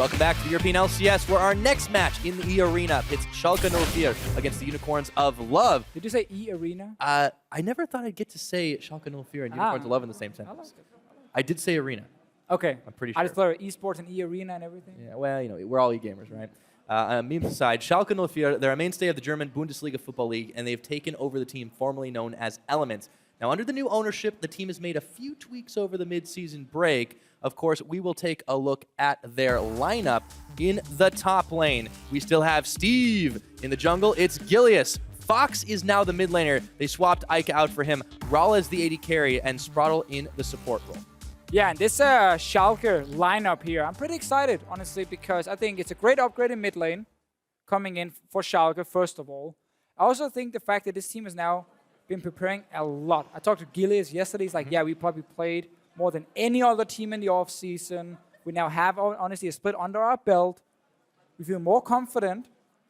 Welcome back to the European LCS, where our next match in the E-Arena pits Schalke 04 against the Unicorns of Love. Did you say E-Arena? I never thought I'd get to say Schalke 04 and Unicorns of Love in the same sentence. I did say Arena. Okay. I'm pretty sure. I just thought esports and E-Arena and everything. Yeah, well, you know, we're all e-gamers, right? Memes aside, Schalke 04, they're a mainstay of the German Bundesliga Football League, and they've taken over the team formerly known as Elements. Now, under the new ownership, the team has made a few tweaks over the mid-season break. Of course, we will take a look at their lineup in the top lane. We still have Steve. In the jungle, it's Gilius. Fox is now the mid laner. They swapped Ika out for him. Rala is the AD carry, and Spraddle in the support role. Yeah, and this Schalke lineup here, I'm pretty excited, honestly, because I think it's a great upgrade in mid lane coming in for Schalke, first of all. I also think the fact that this team has now been preparing a lot. I talked to Gilius yesterday. He's like, yeah, we probably played more than any other team in the offseason. We now have, honestly, a split under our belt. We feel more confident.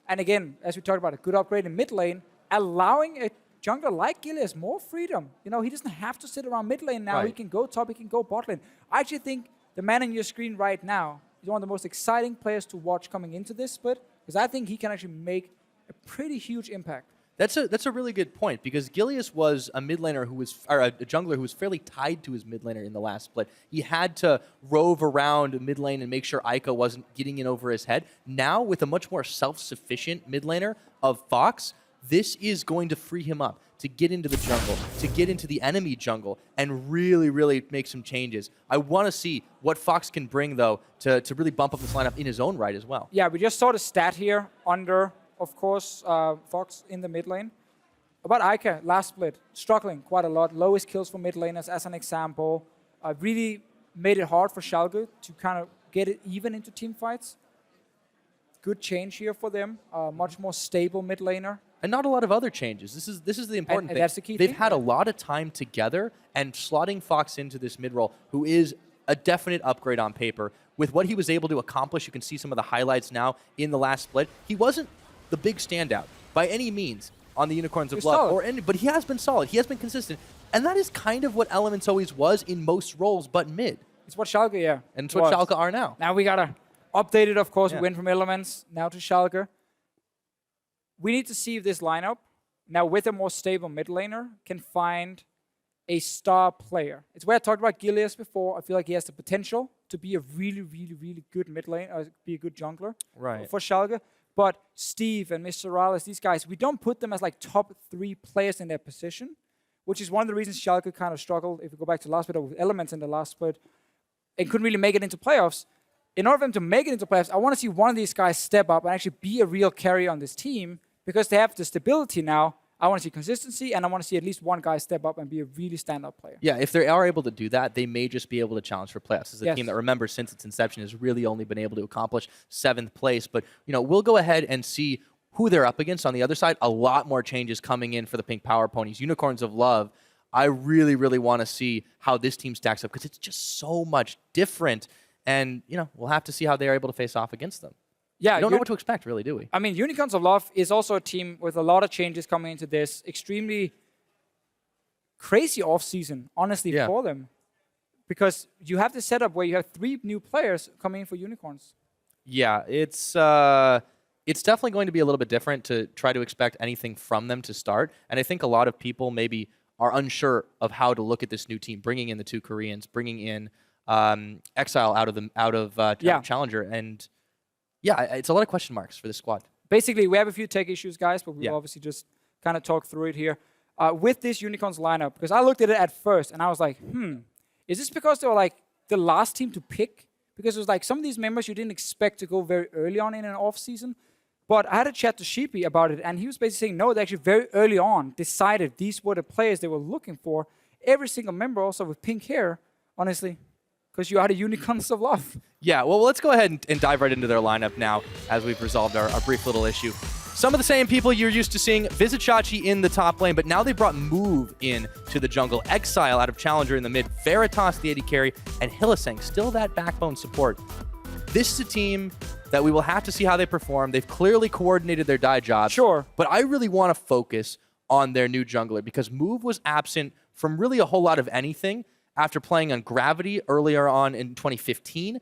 And again, as we talked about, a good upgrade in mid lane, allowing a jungler like Gilius more freedom. You know, he doesn't have to sit around mid lane now. Right. He can go top, he can go bot lane. I actually think the man on your screen right now is one of the most exciting players to watch coming into this split, because I think he can actually make a pretty huge impact. That's a really good point, because Gilius was a mid laner who was, or a jungler who was fairly tied to his mid laner in the last split. He had to rove around mid lane and make sure Ika wasn't getting in over his head. Now, with a much more self-sufficient mid laner of Fox, this is going to free him up to get into the jungle, to get into the enemy jungle, and really, really make some changes. I want to see what Fox can bring, though, to really bump up this lineup in his own right as well. Yeah, we just saw the stat here under, of course, Fox in the mid lane. About Ika, last split, struggling quite a lot. Lowest kills for mid laners, as an example. Really made it hard for Schalke to kind of get it even into team fights. Good change here for them. Much more stable mid laner. And not a lot of other changes. This is the important thing. That's the key thing. They've had a lot of time together, and slotting Fox into this mid role, who is a definite upgrade on paper. With what he was able to accomplish, you can see some of the highlights now in the last split. He wasn't the big standout by any means on the Unicorns of Love, but he has been solid. He has been consistent, and that is kind of what Elements always was in most roles, but mid. It's what Schalke, yeah. And it's what Schalke are now. Now we gotta update it, of course. Yeah. We went from Elements now to Schalke. We need to see if this lineup, now with a more stable mid laner, can find a star player. It's where I talked about Gilius before. I feel like he has the potential to be a really, really, really good mid lane, or be a good jungler for Schalke. But Steve and Mr. Rales, these guys, we don't put them as like top 3 players in their position, which is one of the reasons Schalke kind of struggled, if we go back to last split, with Elements in the last split, and couldn't really make it into playoffs. In order for them to make it into playoffs, I want to see one of these guys step up and actually be a real carry on this team, because they have the stability now. I want to see consistency, and I want to see at least one guy step up and be a really stand-up player. Yeah, if they are able to do that, they may just be able to challenge for playoffs. This is a team that, remember, since its inception has really only been able to accomplish 7th place. But, you know, we'll go ahead and see who they're up against on the other side. A lot more changes coming in for the Pink Power Ponies. Unicorns of Love, I really, really want to see how this team stacks up, because it's just so much different. And, you know, we'll have to see how they're able to face off against them. Yeah, we don't know what to expect, really, do we? I mean, Unicorns of Love is also a team with a lot of changes coming into this. Extremely crazy off-season, honestly, for them. Because you have this setup where you have 3 new players coming in for Unicorns. Yeah, it's definitely going to be a little bit different to try to expect anything from them to start. And I think a lot of people maybe are unsure of how to look at this new team, bringing in the 2 Koreans, bringing in Exile out of Challenger, and yeah, it's a lot of question marks for this squad. Basically, we have a few tech issues, guys, but we'll obviously just kind of talk through it here. With this Unicorns lineup, because I looked at it at first, and I was like, is this because they were like the last team to pick? Because it was like some of these members you didn't expect to go very early on in an off-season. But I had a chat to Sheepy about it, and he was basically saying, no, they actually very early on decided these were the players they were looking for. Every single member also with pink hair, honestly, because you are the Unicorns of Love. Yeah, well, let's go ahead and dive right into their lineup now as we've resolved our brief little issue. Some of the same people you're used to seeing. Visit Chachi in the top lane, but now they brought Move in to the jungle. Exile out of Challenger in the mid. Veritas, the AD carry, and Hylissang, still that backbone support. This is a team that we will have to see how they perform. They've clearly coordinated their die jobs. Sure. But I really want to focus on their new jungler, because Move was absent from really a whole lot of anything after playing on Gravity earlier on in 2015.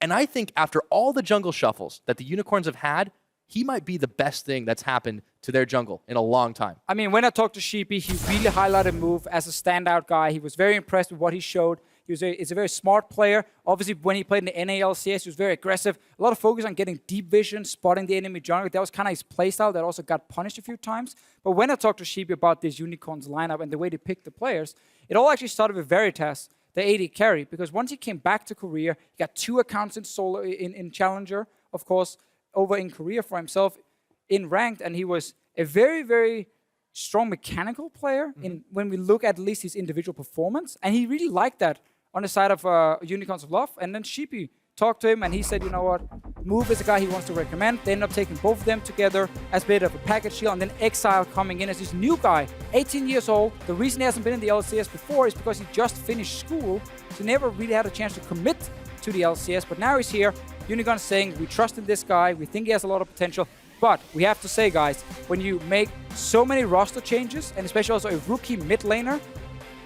And I think after all the jungle shuffles that the Unicorns have had, he might be the best thing that's happened to their jungle in a long time. I mean, when I talked to Sheepy, he really highlighted Move as a standout guy. He was very impressed with what he showed. He's a very smart player. Obviously, when he played in the NALCS, he was very aggressive. A lot of focus on getting deep vision, spotting the enemy jungle. That was kind of his playstyle that also got punished a few times. But when I talked to Sheepy about this Unicorns lineup and the way they picked the players, it all actually started with Veritas, the AD carry, because once he came back to Korea, he got 2 accounts in solo in Challenger, of course, over in Korea for himself in ranked, and he was a very, very strong mechanical player when we look at least his individual performance, and he really liked that on the side of Unicorns of Love. And then Sheepy talked to him, and he said, you know what, Move is a guy he wants to recommend. They ended up taking both of them together as a bit of a package deal, and then Exile coming in as this new guy, 18 years old. The reason he hasn't been in the LCS before is because he just finished school, so he never really had a chance to commit to the LCS, but now he's here. Unicorn saying, we trust in this guy, we think he has a lot of potential, but we have to say, guys, when you make so many roster changes, and especially also a rookie mid laner,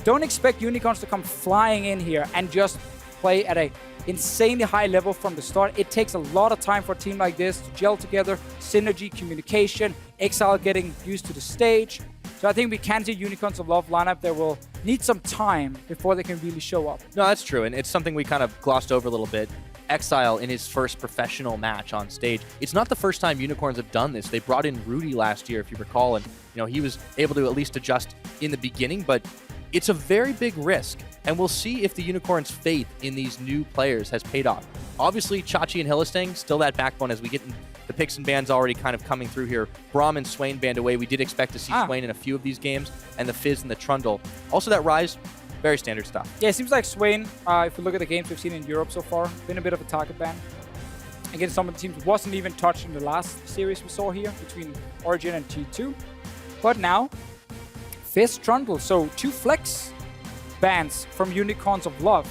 don't expect Unicorns to come flying in here and just play at a insanely high level from the start. It takes a lot of time for a team like this to gel together, synergy, communication, Exile getting used to the stage. So I think we can see Unicorns of Love lineup that will need some time before they can really show up. No, that's true, and it's something we kind of glossed over a little bit. Exile in his first professional match on stage. It's not the first time Unicorns have done this. They brought in Rudy last year, if you recall, and he was able to at least adjust in the beginning, but it's a very big risk, and we'll see if the Unicorns' faith in these new players has paid off. Obviously, Chachi and Hillestang, still that backbone as we get in the picks and bans already kind of coming through here. Braum and Swain banned away. We did expect to see Swain in a few of these games, and the Fizz and the Trundle. Also that Rise, very standard stuff. Yeah, it seems like Swain, if we look at the games we've seen in Europe so far, been a bit of a target ban. Against some of the teams, wasn't even touched in the last series we saw here between Origin and T2. But now, Fizz, Trundle, so 2 flex bans from Unicorns of Love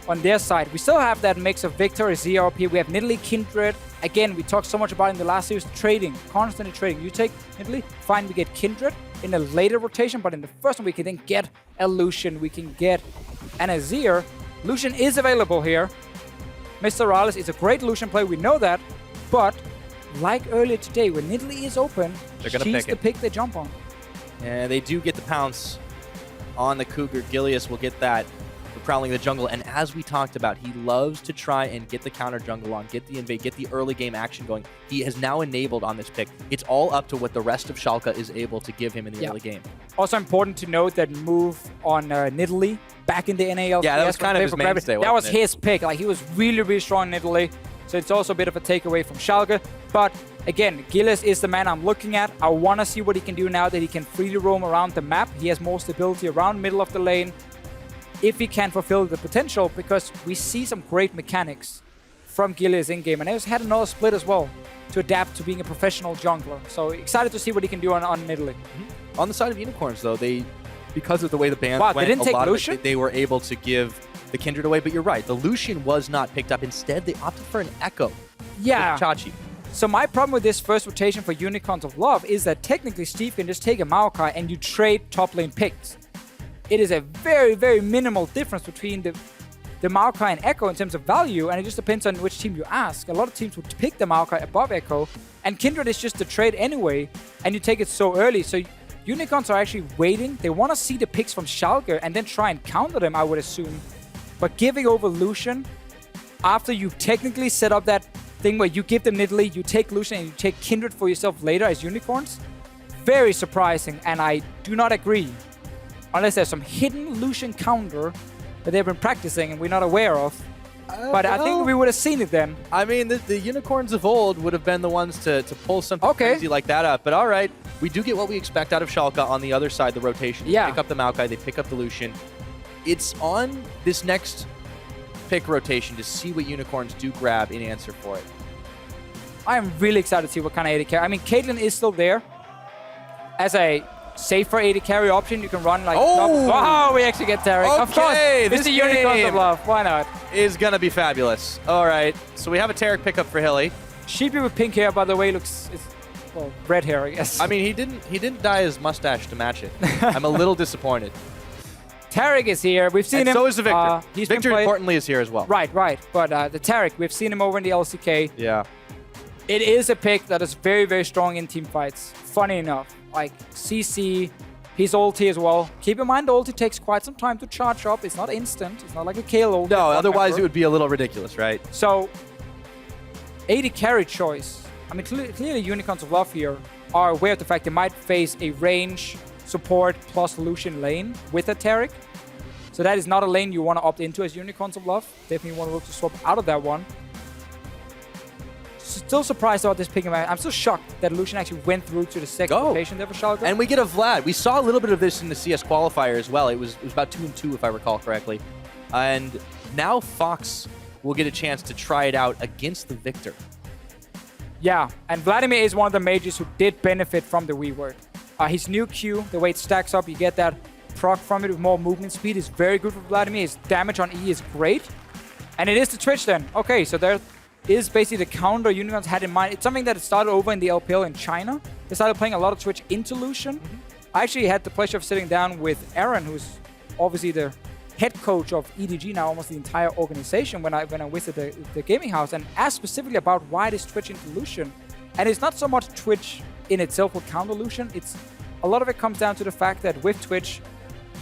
on their side. We still have that mix of Victor, Azir up here. We have Nidalee, Kindred. Again, we talked so much about in the last series, trading, constantly trading. You take Nidalee, fine, we get Kindred in a later rotation, but in the first one, we can then get a Lucian, we can get an Azir. Lucian is available here. Mr. Rales is a great Lucian player, we know that, but like earlier today, when Nidalee is open, she's the pick they jump on. And they do get the pounce on the Cougar. Gilius will get that for prowling the jungle, and as we talked about, he loves to try and get the counter jungle on, get the invade, get the early game action going. He has now enabled on this pick. It's all up to what the rest of Schalke is able to give him in the early game. Also important to note that move on Nidalee back in the NALCS. Yeah, that was kind of his mainstay. That was his pick. Like, he was really, really strong in Nidalee. So it's also a bit of a takeaway from Schalke. But again, Gilles is the man I'm looking at. I want to see what he can do now that he can freely roam around the map. He has more stability around middle of the lane. If he can fulfill the potential, because we see some great mechanics from Gilles in-game. And he's had another split as well to adapt to being a professional jungler. So excited to see what he can do on Nidalee. On the side of Unicorns, though, because of the way the bans went, they didn't take Lucian? They were able to give the Kindred away. But you're right, the Lucian was not picked up. Instead, they opted for an Echo. Yeah. With Chachi. So my problem with this first rotation for Unicorns of Love is that technically Steve can just take a Maokai and you trade top lane picks. It is a very, very minimal difference between the Maokai and Echo in terms of value, and it just depends on which team you ask. A lot of teams would pick the Maokai above Echo, and Kindred is just the trade anyway, and you take it so early. So Unicorns are actually waiting. They want to see the picks from Schalke and then try and counter them, I would assume. But giving over Lucian after you technically set up that thing where you give them Nidalee, you take Lucian, and you take Kindred for yourself later as Unicorns, very surprising, and I do not agree. Unless there's some hidden Lucian counter that they've been practicing and we're not aware of. But I think we would have seen it then. I mean, the Unicorns of old would have been the ones to pull something crazy like that up. But all right, we do get what we expect out of Schalke on the other side, the rotation. They pick up the Maokai, they pick up the Lucian. It's on this next pick rotation to see what Unicorns do grab in answer for it. I am really excited to see what kind of AD carry. I mean, Caitlyn is still there as a safer AD carry option. You can run like... Oh, we actually get Tarek. Okay, of course, this is the Unicorns of Love. Why not? Is going to be fabulous. All right, so we have a Tarek pickup for Hilly. Sheepy with pink hair, by the way, looks... well, red hair, I guess. I mean, he didn't dye his mustache to match it. I'm a little disappointed. Tarek is here. We've seen And him. so is the Victor. He's been Victor, played. importantly, is here as well. Right. But the Tarek, we've seen him over in the LCK. Yeah. It is a pick that is very, very strong in team fights. Funny enough, like CC, his ulti as well. Keep in mind, the ulti takes quite some time to charge up. It's not instant. It's not like a Kayle ulti. No, otherwise it would be a little ridiculous, right? So, AD carry choice. I mean, clearly Unicorns of Love here are aware of the fact they might face a range, support, plus Lucian lane with a Tarek. So that is not a lane you want to opt into as Unicorns of Love. Definitely want to look to swap out of that one. Still surprised about this pick. I'm still shocked that Lucian actually went through to the second rotation there for Schalke. And we get a Vlad. We saw a little bit of this in the CS qualifier as well. It was about 2-2 if I recall correctly. And now Fox will get a chance to try it out against the Victor. Yeah, and Vladimir is one of the mages who did benefit from the reword. His new Q, the way it stacks up, you get that proc from it with more movement speed is very good for Vladimir. His damage on E is great. And it is the Twitch then. Okay, so there is basically the counter Unicorns had in mind. It's something that started over in the LPL in China. They started playing a lot of Twitch into Lucian. I actually had the pleasure of sitting down with Aaron, who's obviously the head coach of EDG now, almost the entire organization, when I visited the gaming house, and asked specifically about why this Twitch into Lucian. And it's not so much Twitch in itself will counter Lucian. It's a lot of it comes down to the fact that with Twitch,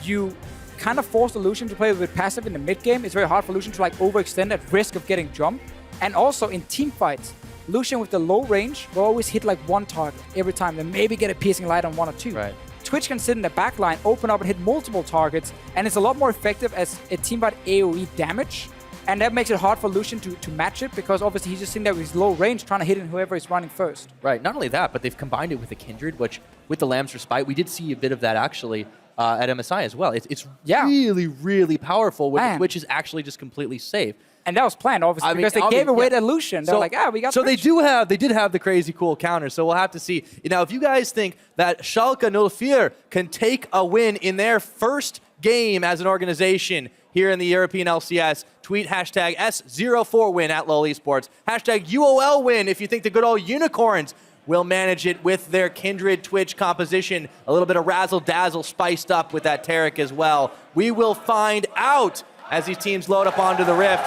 you kind of force the Lucian to play a bit passive in the mid game. It's very hard for Lucian to like overextend at risk of getting jumped. And also in team fights, Lucian with the low range will always hit like one target every time, then maybe get a piercing light on one or two. Right. Twitch can sit in the back line, open up and hit multiple targets, and it's a lot more effective as a team fight AoE damage. And that makes it hard for Lucian to match it, because obviously he's just sitting there with his low range trying to hit in whoever is running first. Right, not only that, but they've combined it with the Kindred, which with the Lamb's Respite, we did see a bit of that actually at MSI as well. It's really, really powerful when the Twitch is actually just completely safe. And that was planned, obviously, because they gave away that Lucian. They're like, we got So Twitch. they did have the crazy cool counter, so we'll have to see. Now, if you guys think that Schalke 04 can take a win in their first game as an organization here in the European LCS, tweet hashtag S04 win at LOL Esports, hashtag UOL win if you think the good old Unicorns will manage it with their Kindred Twitch composition. A little bit of razzle-dazzle spiced up with that Tarek as well. We will find out as these teams load up onto the Rift.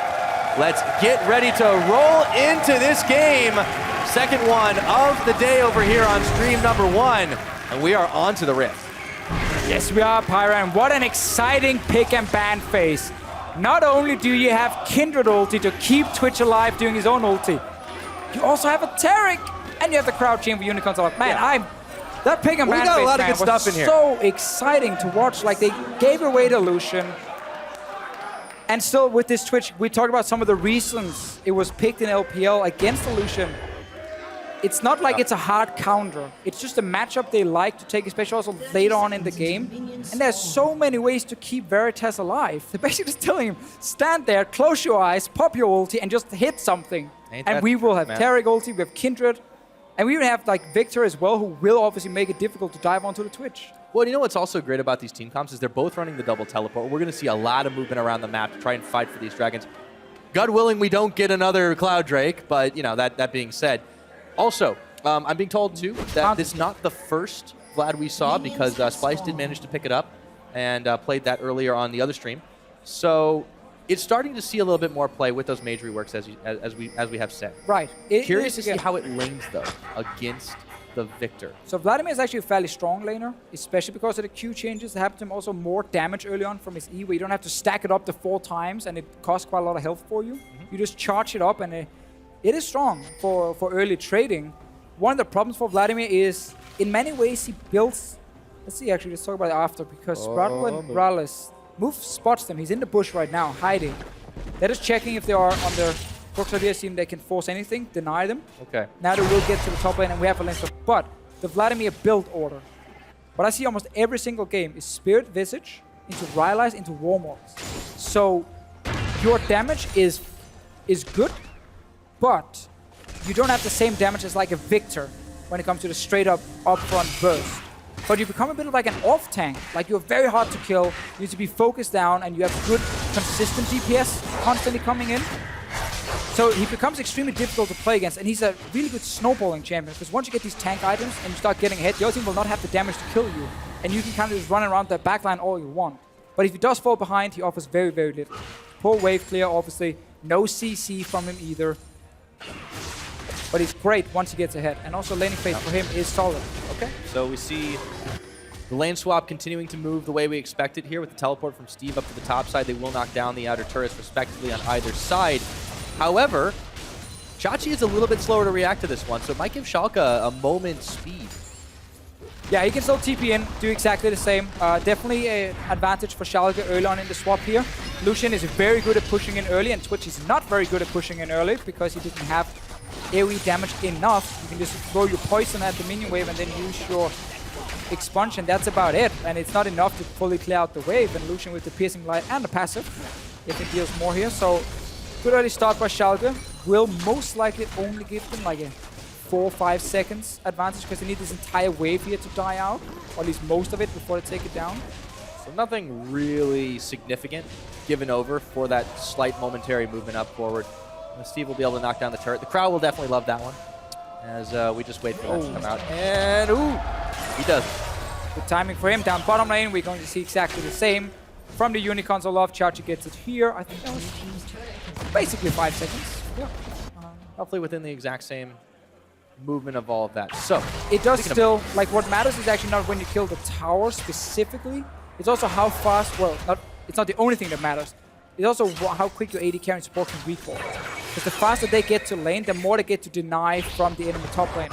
Let's get ready to roll into this game. Second one of the day over here on stream number 1. And we are on to the Rift. Yes, we are, Pyra, and what an exciting pick and ban phase. Not only do you have Kindred ulti to keep Twitch alive doing his own ulti, you also have a Tarek, and you have the crowd cheering for Unicorns. Man, that pick and ban phase, got a lot of good stuff in here. So exciting to watch. Like, they gave away the Lucian. And still with this Twitch, we talked about some of the reasons it was picked in LPL against the Lucian. It's not like it's a hard counter. It's just a matchup they like to take, especially also later on in the game. And there's so many ways to keep Veritas alive. They're basically just telling him, stand there, close your eyes, pop your ulti, and just hit something. And we will have Tarek ulti, we have Kindred, and we even have like Victor as well, who will obviously make it difficult to dive onto the Twitch. Well, you know what's also great about these team comps is they're both running the double teleport. We're going to see a lot of movement around the map to try and fight for these dragons. God willing, we don't get another Cloud Drake, but you know, that being said. Also, I'm being told too that this is not the first Vlad we saw, because Splice did manage to pick it up and played that earlier on the other stream. So it's starting to see a little bit more play with those mage reworks as we have said. Right. Curious to see how it lanes though against the Victor. So Vladimir is actually a fairly strong laner, especially because of the Q changes that happen to him. Also more damage early on from his E, where you don't have to stack it up to 4 times and it costs quite a lot of health for you. You just charge it up, and it is strong for early trading. One of the problems for Vladimir is, in many ways, he builds... Let's see, actually, let's talk about it after, because Sprout and Rallis Move spots them. He's in the bush right now, hiding. They're just checking if they are on their Proxavia team. They can force anything, deny them. Okay. Now they will get to the top lane, and we have a lane stop. But the Vladimir build order, what I see almost every single game is Spirit Visage into Rylai's into Warmogs. So your damage is good, but you don't have the same damage as like a Victor when it comes to the straight up upfront burst. But you become a bit of like an off tank. Like, you're very hard to kill, you need to be focused down, and you have good, consistent DPS constantly coming in. So he becomes extremely difficult to play against, and he's a really good snowballing champion, because once you get these tank items and you start getting ahead, the other team will not have the damage to kill you. And you can kind of just run around that backline all you want. But if he does fall behind, he offers very, very little. Poor wave clear, obviously. No CC from him either. But he's great once he gets ahead. And also laning phase for him is solid. Okay, so we see the lane swap continuing to move the way we expected here with the teleport from Steve up to the top side. They will knock down the outer turrets respectively on either side. However, Chachi is a little bit slower to react to this one, so it might give Schalke a moment's speed. Yeah, he can still TP in, do exactly the same. Definitely an advantage for Schalke early on in the swap here. Lucian is very good at pushing in early, and Twitch is not very good at pushing in early because he didn't have AoE damage enough. You can just throw your poison at the minion wave and then use your expunge, and that's about it. And it's not enough to fully clear out the wave, and Lucian with the piercing light and the passive, if it deals more here. So good early start by Schalke. Will most likely only give them like a 4 or 5 seconds advantage because they need this entire wave here to die out, or at least most of it before they take it down. So nothing really significant given over for that slight momentary movement up forward. Steve will be able to knock down the turret. The crowd will definitely love that one as we just wait for that to come out. And he does. Good timing for him. Down bottom lane, we're going to see exactly the same. From the Unicorns Olof, Chachi gets it here. I think that was basically 5 seconds. Yeah. Hopefully within the exact same movement of all of that. So it does still, like, what matters is actually not when you kill the tower specifically. It's also how fast, well, it's not the only thing that matters. It's also how quick your AD carry support can recall. Because the faster they get to lane, the more they get to deny from the enemy top lane.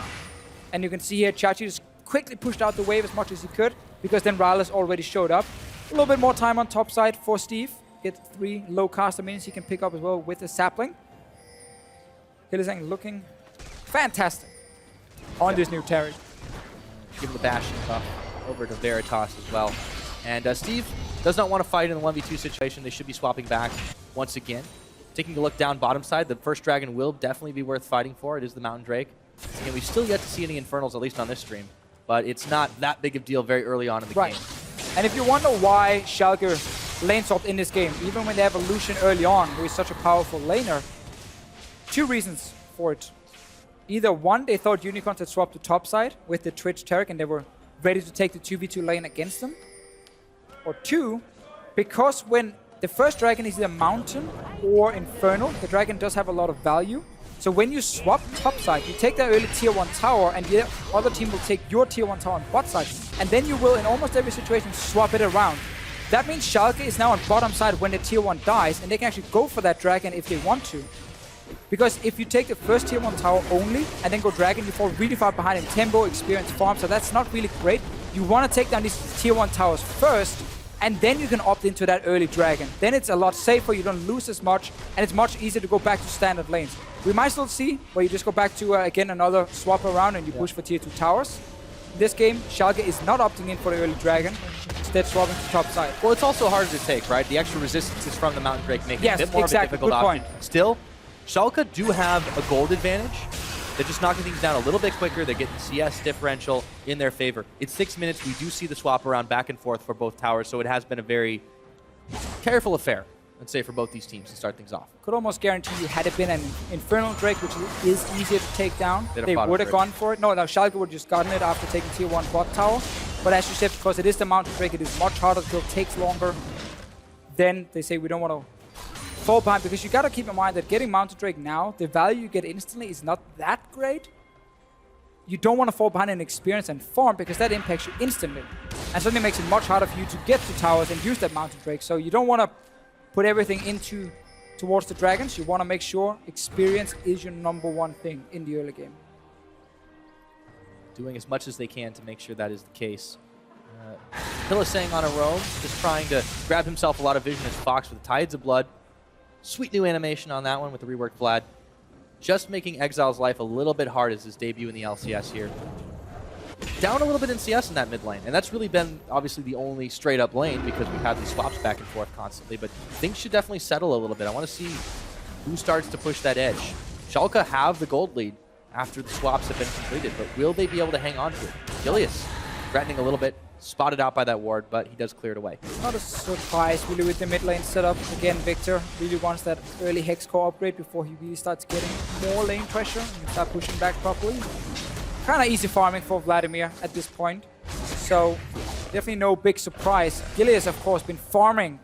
And you can see here, Chachi just quickly pushed out the wave as much as he could, because then Rylus already showed up. A little bit more time on top side for Steve. Get 3 low caster minions he can pick up as well with the sapling. Hylissang looking fantastic on this new Terry. Give the Bastion buff over to Veritas as well. And Steve does not want to fight in the 1v2 situation. They should be swapping back once again. Taking a look down bottom side, the first dragon will definitely be worth fighting for. It is the Mountain Drake. And we've still yet to see any Infernals, at least on this stream. But it's not that big of a deal very early on in the game. And if you wonder why Schalke lane swapped in this game, even when they have a Lucian early on, who is such a powerful laner, 2 reasons for it. Either one, they thought Unicorns had swapped to top side with the Twitch Taric and they were ready to take the 2v2 lane against them. Or 2, because when the first dragon is either Mountain or Infernal, the dragon does have a lot of value. So when you swap top side, you take that early tier 1 tower and the other team will take your tier 1 tower on bot side. And then you will, in almost every situation, swap it around. That means Schalke is now on bottom side when the tier 1 dies, and they can actually go for that dragon if they want to. Because if you take the first tier 1 tower only and then go dragon, you fall really far behind in tempo, experience, farm, so that's not really great. You want to take down these tier 1 towers first, and then you can opt into that early dragon. Then it's a lot safer, you don't lose as much, and it's much easier to go back to standard lanes. We might still see where you just go back to, again, another swap around and you push for tier 2 towers. In this game, Schalke is not opting in for the early dragon, instead swapping to top side. Well, it's also harder to take, right? The extra resistance is from the Mountain Drake, making it a bit more of a difficult option. Still, Schalke do have a gold advantage. They're just knocking things down a little bit quicker. They're getting CS differential in their favor. It's 6 minutes. We do see the swap around back and forth for both towers, so it has been a very careful affair, let's say, for both these teams to start things off. Could almost guarantee you, had it been an Infernal Drake, which is easier to take down, they would have gone for it. No, Schalke would have just gotten it after taking tier 1 bot tower. But as you said, because it is the Mountain Drake, it is much harder to kill, takes longer. Then they say we don't want to fall behind, because you got to keep in mind that getting Mountain Drake now, the value you get instantly is not that great. You don't want to fall behind in experience and farm, because that impacts you instantly. And suddenly makes it much harder for you to get to towers and use that Mountain Drake. So you don't want to put everything towards the dragons. You want to make sure experience is your #1 thing in the early game. Doing as much as they can to make sure that is the case. Hylissang on a roam, just trying to grab himself a lot of vision as Fox with the Tides of Blood. Sweet new animation on that one with the reworked Vlad. Just making Exile's life a little bit hard as his debut in the LCS here. Down a little bit in CS in that mid lane, and that's really been obviously the only straight up lane because we've had these swaps back and forth constantly, but things should definitely settle a little bit. I want to see who starts to push that edge. Schalke have the gold lead after the swaps have been completed, but will they be able to hang on to it? Gilius threatening a little bit, spotted out by that ward, but he does clear it away. Not a surprise really with the mid lane setup. Again, Victor really wants that early Hex core upgrade before he really starts getting more lane pressure and start pushing back properly. Kind of easy farming for Vladimir at this point. So Definitely no big surprise. Gilly has, of course, been farming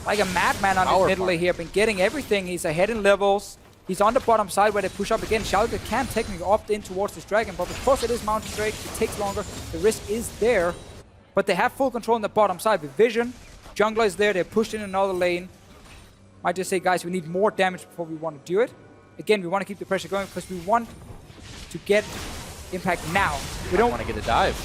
like a madman on his middle lane here. Been getting everything. He's ahead in levels. He's on the bottom side where they push up again. Schalke can technically opt in towards this dragon, but because it is Mountain Drake, it takes longer. The risk is there, but they have full control on the bottom side with vision. Jungler is there. They're pushed in another lane. Might just say, guys, we need more damage before we want to do it. Again, we want to keep the pressure going because we want to get impact now. We don't want to get a dive.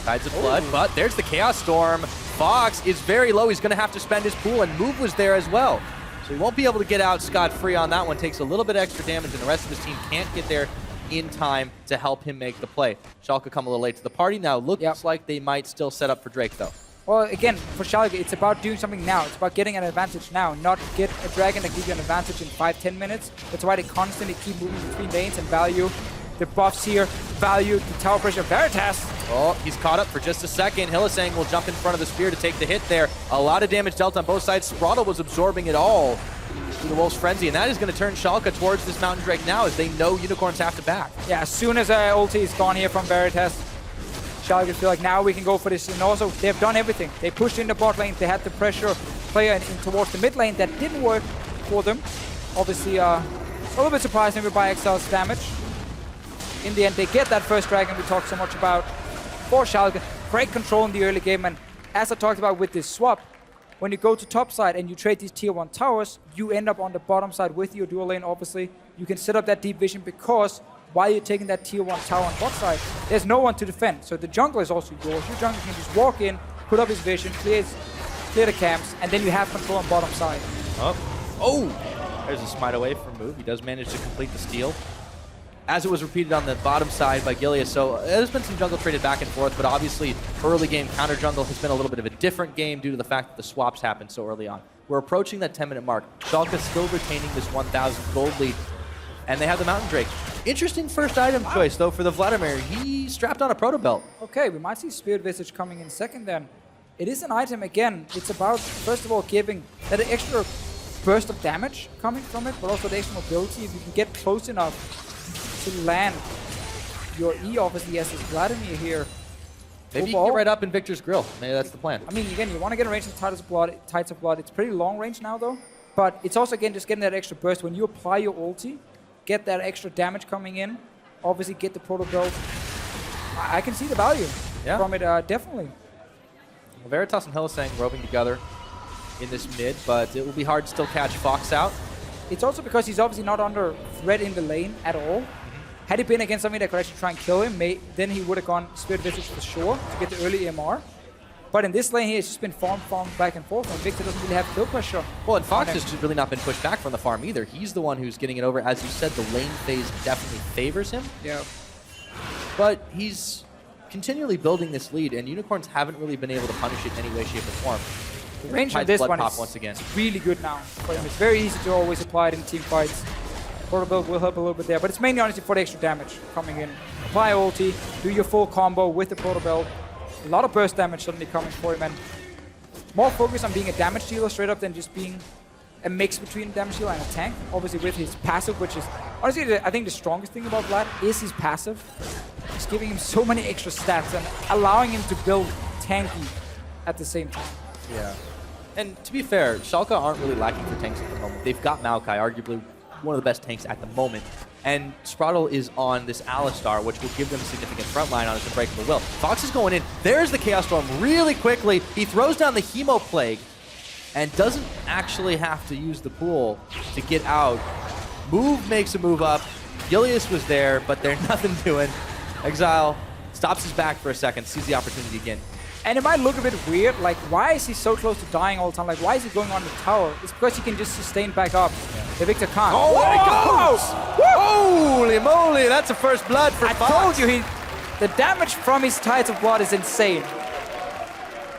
Tides of Blood, but there's the Chaos Storm. Fox is very low. He's going to have to spend his pool, and Move was there as well. So he won't be able to get out scot-free on that one. Takes a little bit extra damage, and the rest of his team can't get there in time to help him make the play. Schalke come a little late to the party. Now looks like they might still set up for Drake, though. Well, again, for Schalke, it's about doing something now. It's about getting an advantage now, not get a dragon that gives you an advantage in 5-10 minutes. That's why they constantly keep moving between lanes and value the buffs here, value the tower pressure. Veritas! Oh, he's caught up for just a second. Hylissang will jump in front of the spear to take the hit there. A lot of damage dealt on both sides. Spraddle was absorbing it all through the Wolf's Frenzy, and that is going to turn Schalke towards this Mountain Drake now as they know Unicorns have to back. Yeah, as soon as ulti is gone here from Veritas, Schalke feel like now we can go for this. And also, they've done everything. They pushed in the bot lane. They had the pressure player in towards the mid lane. That didn't work for them. Obviously, a little bit surprised maybe by Exile's damage. In the end, they get that first dragon we talked so much about for Schalke. Great control in the early game. And as I talked about with this swap, when you go to top side and you trade these tier 1 towers, you end up on the bottom side with your dual lane, obviously. You can set up that deep vision because while you're taking that tier 1 tower on bot side, there's no one to defend. So the jungle is also yours. Your jungle can just walk in, put up his vision, clear the camps, and then you have control on bottom side. Oh! There's a smite away from Move. He does manage to complete the steal, as it was repeated on the bottom side by Gilead. So there's been some jungle traded back and forth, but obviously early game counter jungle has been a little bit of a different game due to the fact that the swaps happened so early on. We're approaching that 10-minute mark. Schalke still retaining this 1,000 gold lead, and they have the Mountain Drake. Interesting first item choice, though, for the Vladimir. He strapped on a Proto Belt. Okay, we might see Spirit Visage coming in second then. It is an item, again, it's about, first of all, giving that extra burst of damage coming from it, but also the extra mobility. If you can get close enough to land your E, obviously, as this Vladimir here. Maybe you can get right up in Victor's grill. Maybe that's the plan. I mean, again, you want to get a range of Tides of Blood. It's pretty long range now, though. But it's also, again, just getting that extra burst. When you apply your ulti, get that extra damage coming in. Obviously, get the Proto Build. I can see the value from it, definitely. Well, Veritas and Hylissang roving together in this mid, but it will be hard to still catch Fox out. It's also because he's obviously not under threat in the lane at all. Had he been against something that could actually try and kill him, then he would have gone Spirit Visage for sure to get the early EMR. But in this lane here, it's just been farmed back and forth, and Victor doesn't really have kill pressure. Well, and Fox has really not been pushed back from the farm either. He's the one who's getting it over. As you said, the lane phase definitely favors him. Yeah. But he's continually building this lead, and Unicorns haven't really been able to punish it in any way, shape, or form. The range on this one is really good now. It's very easy to always apply it in team fights. Proto Build will help a little bit there, but it's mainly honestly for the extra damage coming in. Apply ulti, do your full combo with the Proto Build. A lot of burst damage suddenly coming for him, and more focus on being a damage dealer straight up than just being a mix between a damage dealer and a tank. Obviously with his passive, which is honestly I think the strongest thing about Vlad is his passive. It's giving him so many extra stats and allowing him to build tanky at the same time. Yeah. And to be fair, Schalke aren't really lacking for tanks at the moment. They've got Maokai, arguably one of the best tanks at the moment. And Spraddle is on this Alistar, which will give them a significant front line on his Unbreakable Will. Fox is going in. There's the Chaos Storm really quickly. He throws down the Hemo Plague and doesn't actually have to use the pool to get out. Move makes a move up. Gilius was there, but they're nothing doing. Exile stops his back for a second, sees the opportunity again. And it might look a bit weird, like why is he so close to dying all the time? Like why is he going on the tower? It's because he can just sustain back up. The Victor can't. Oh, there he goes! Holy moly, that's a first blood for Fox. I told you, the damage from his Tides of Blood is insane.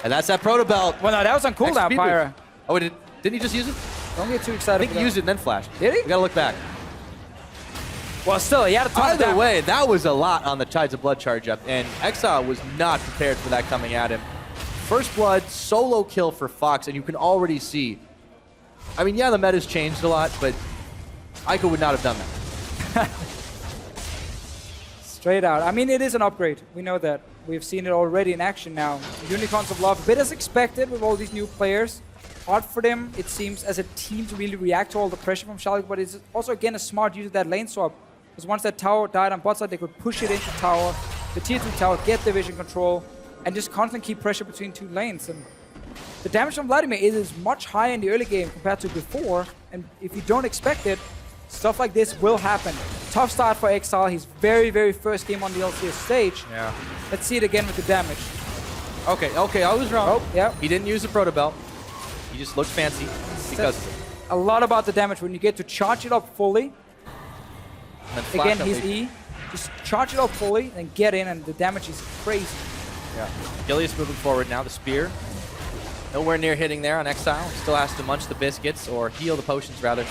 And that's that Proto Belt. Well, no, that was on cooldown, Pyra. Oh, wait, didn't he just use it? Don't get too excited. I think he used it and then flashed. Did he? We gotta look back. Well, still, he had a ton of damage. Either way, that was a lot on the Tides of Blood charge up, and Exile was not prepared for that coming at him. First blood, solo kill for Fox, and you can already see. I mean, yeah, the meta's changed a lot, but Ico would not have done that. Straight out. I mean, it is an upgrade. We know that. We've seen it already in action now. Unicorns of Love, a bit as expected with all these new players. Hard for them, it seems, as a team to really react to all the pressure from Schalke, but it's also, again, a smart use of that lane swap. Because once that tower died on bot side, they could push it into tower, the tier 2 tower, get the vision control, and just constantly keep pressure between 2 lanes. And the damage from Vladimir is much higher in the early game compared to before, and if you don't expect it, stuff like this will happen. Tough start for Exile, his very, very first game on the LCS stage. Yeah. Let's see it again with the damage. Okay, I was wrong. Oh, yeah. He didn't use the Proto Belt. He just looked fancy because of it. A lot about the damage when you get to charge it up fully. And then Again, his E. Just charge it up fully and get in, and the damage is crazy. Yeah. Gilius moving forward now. The spear. Nowhere near hitting there on Exile. Still has to munch the biscuits, or heal the potions, rather.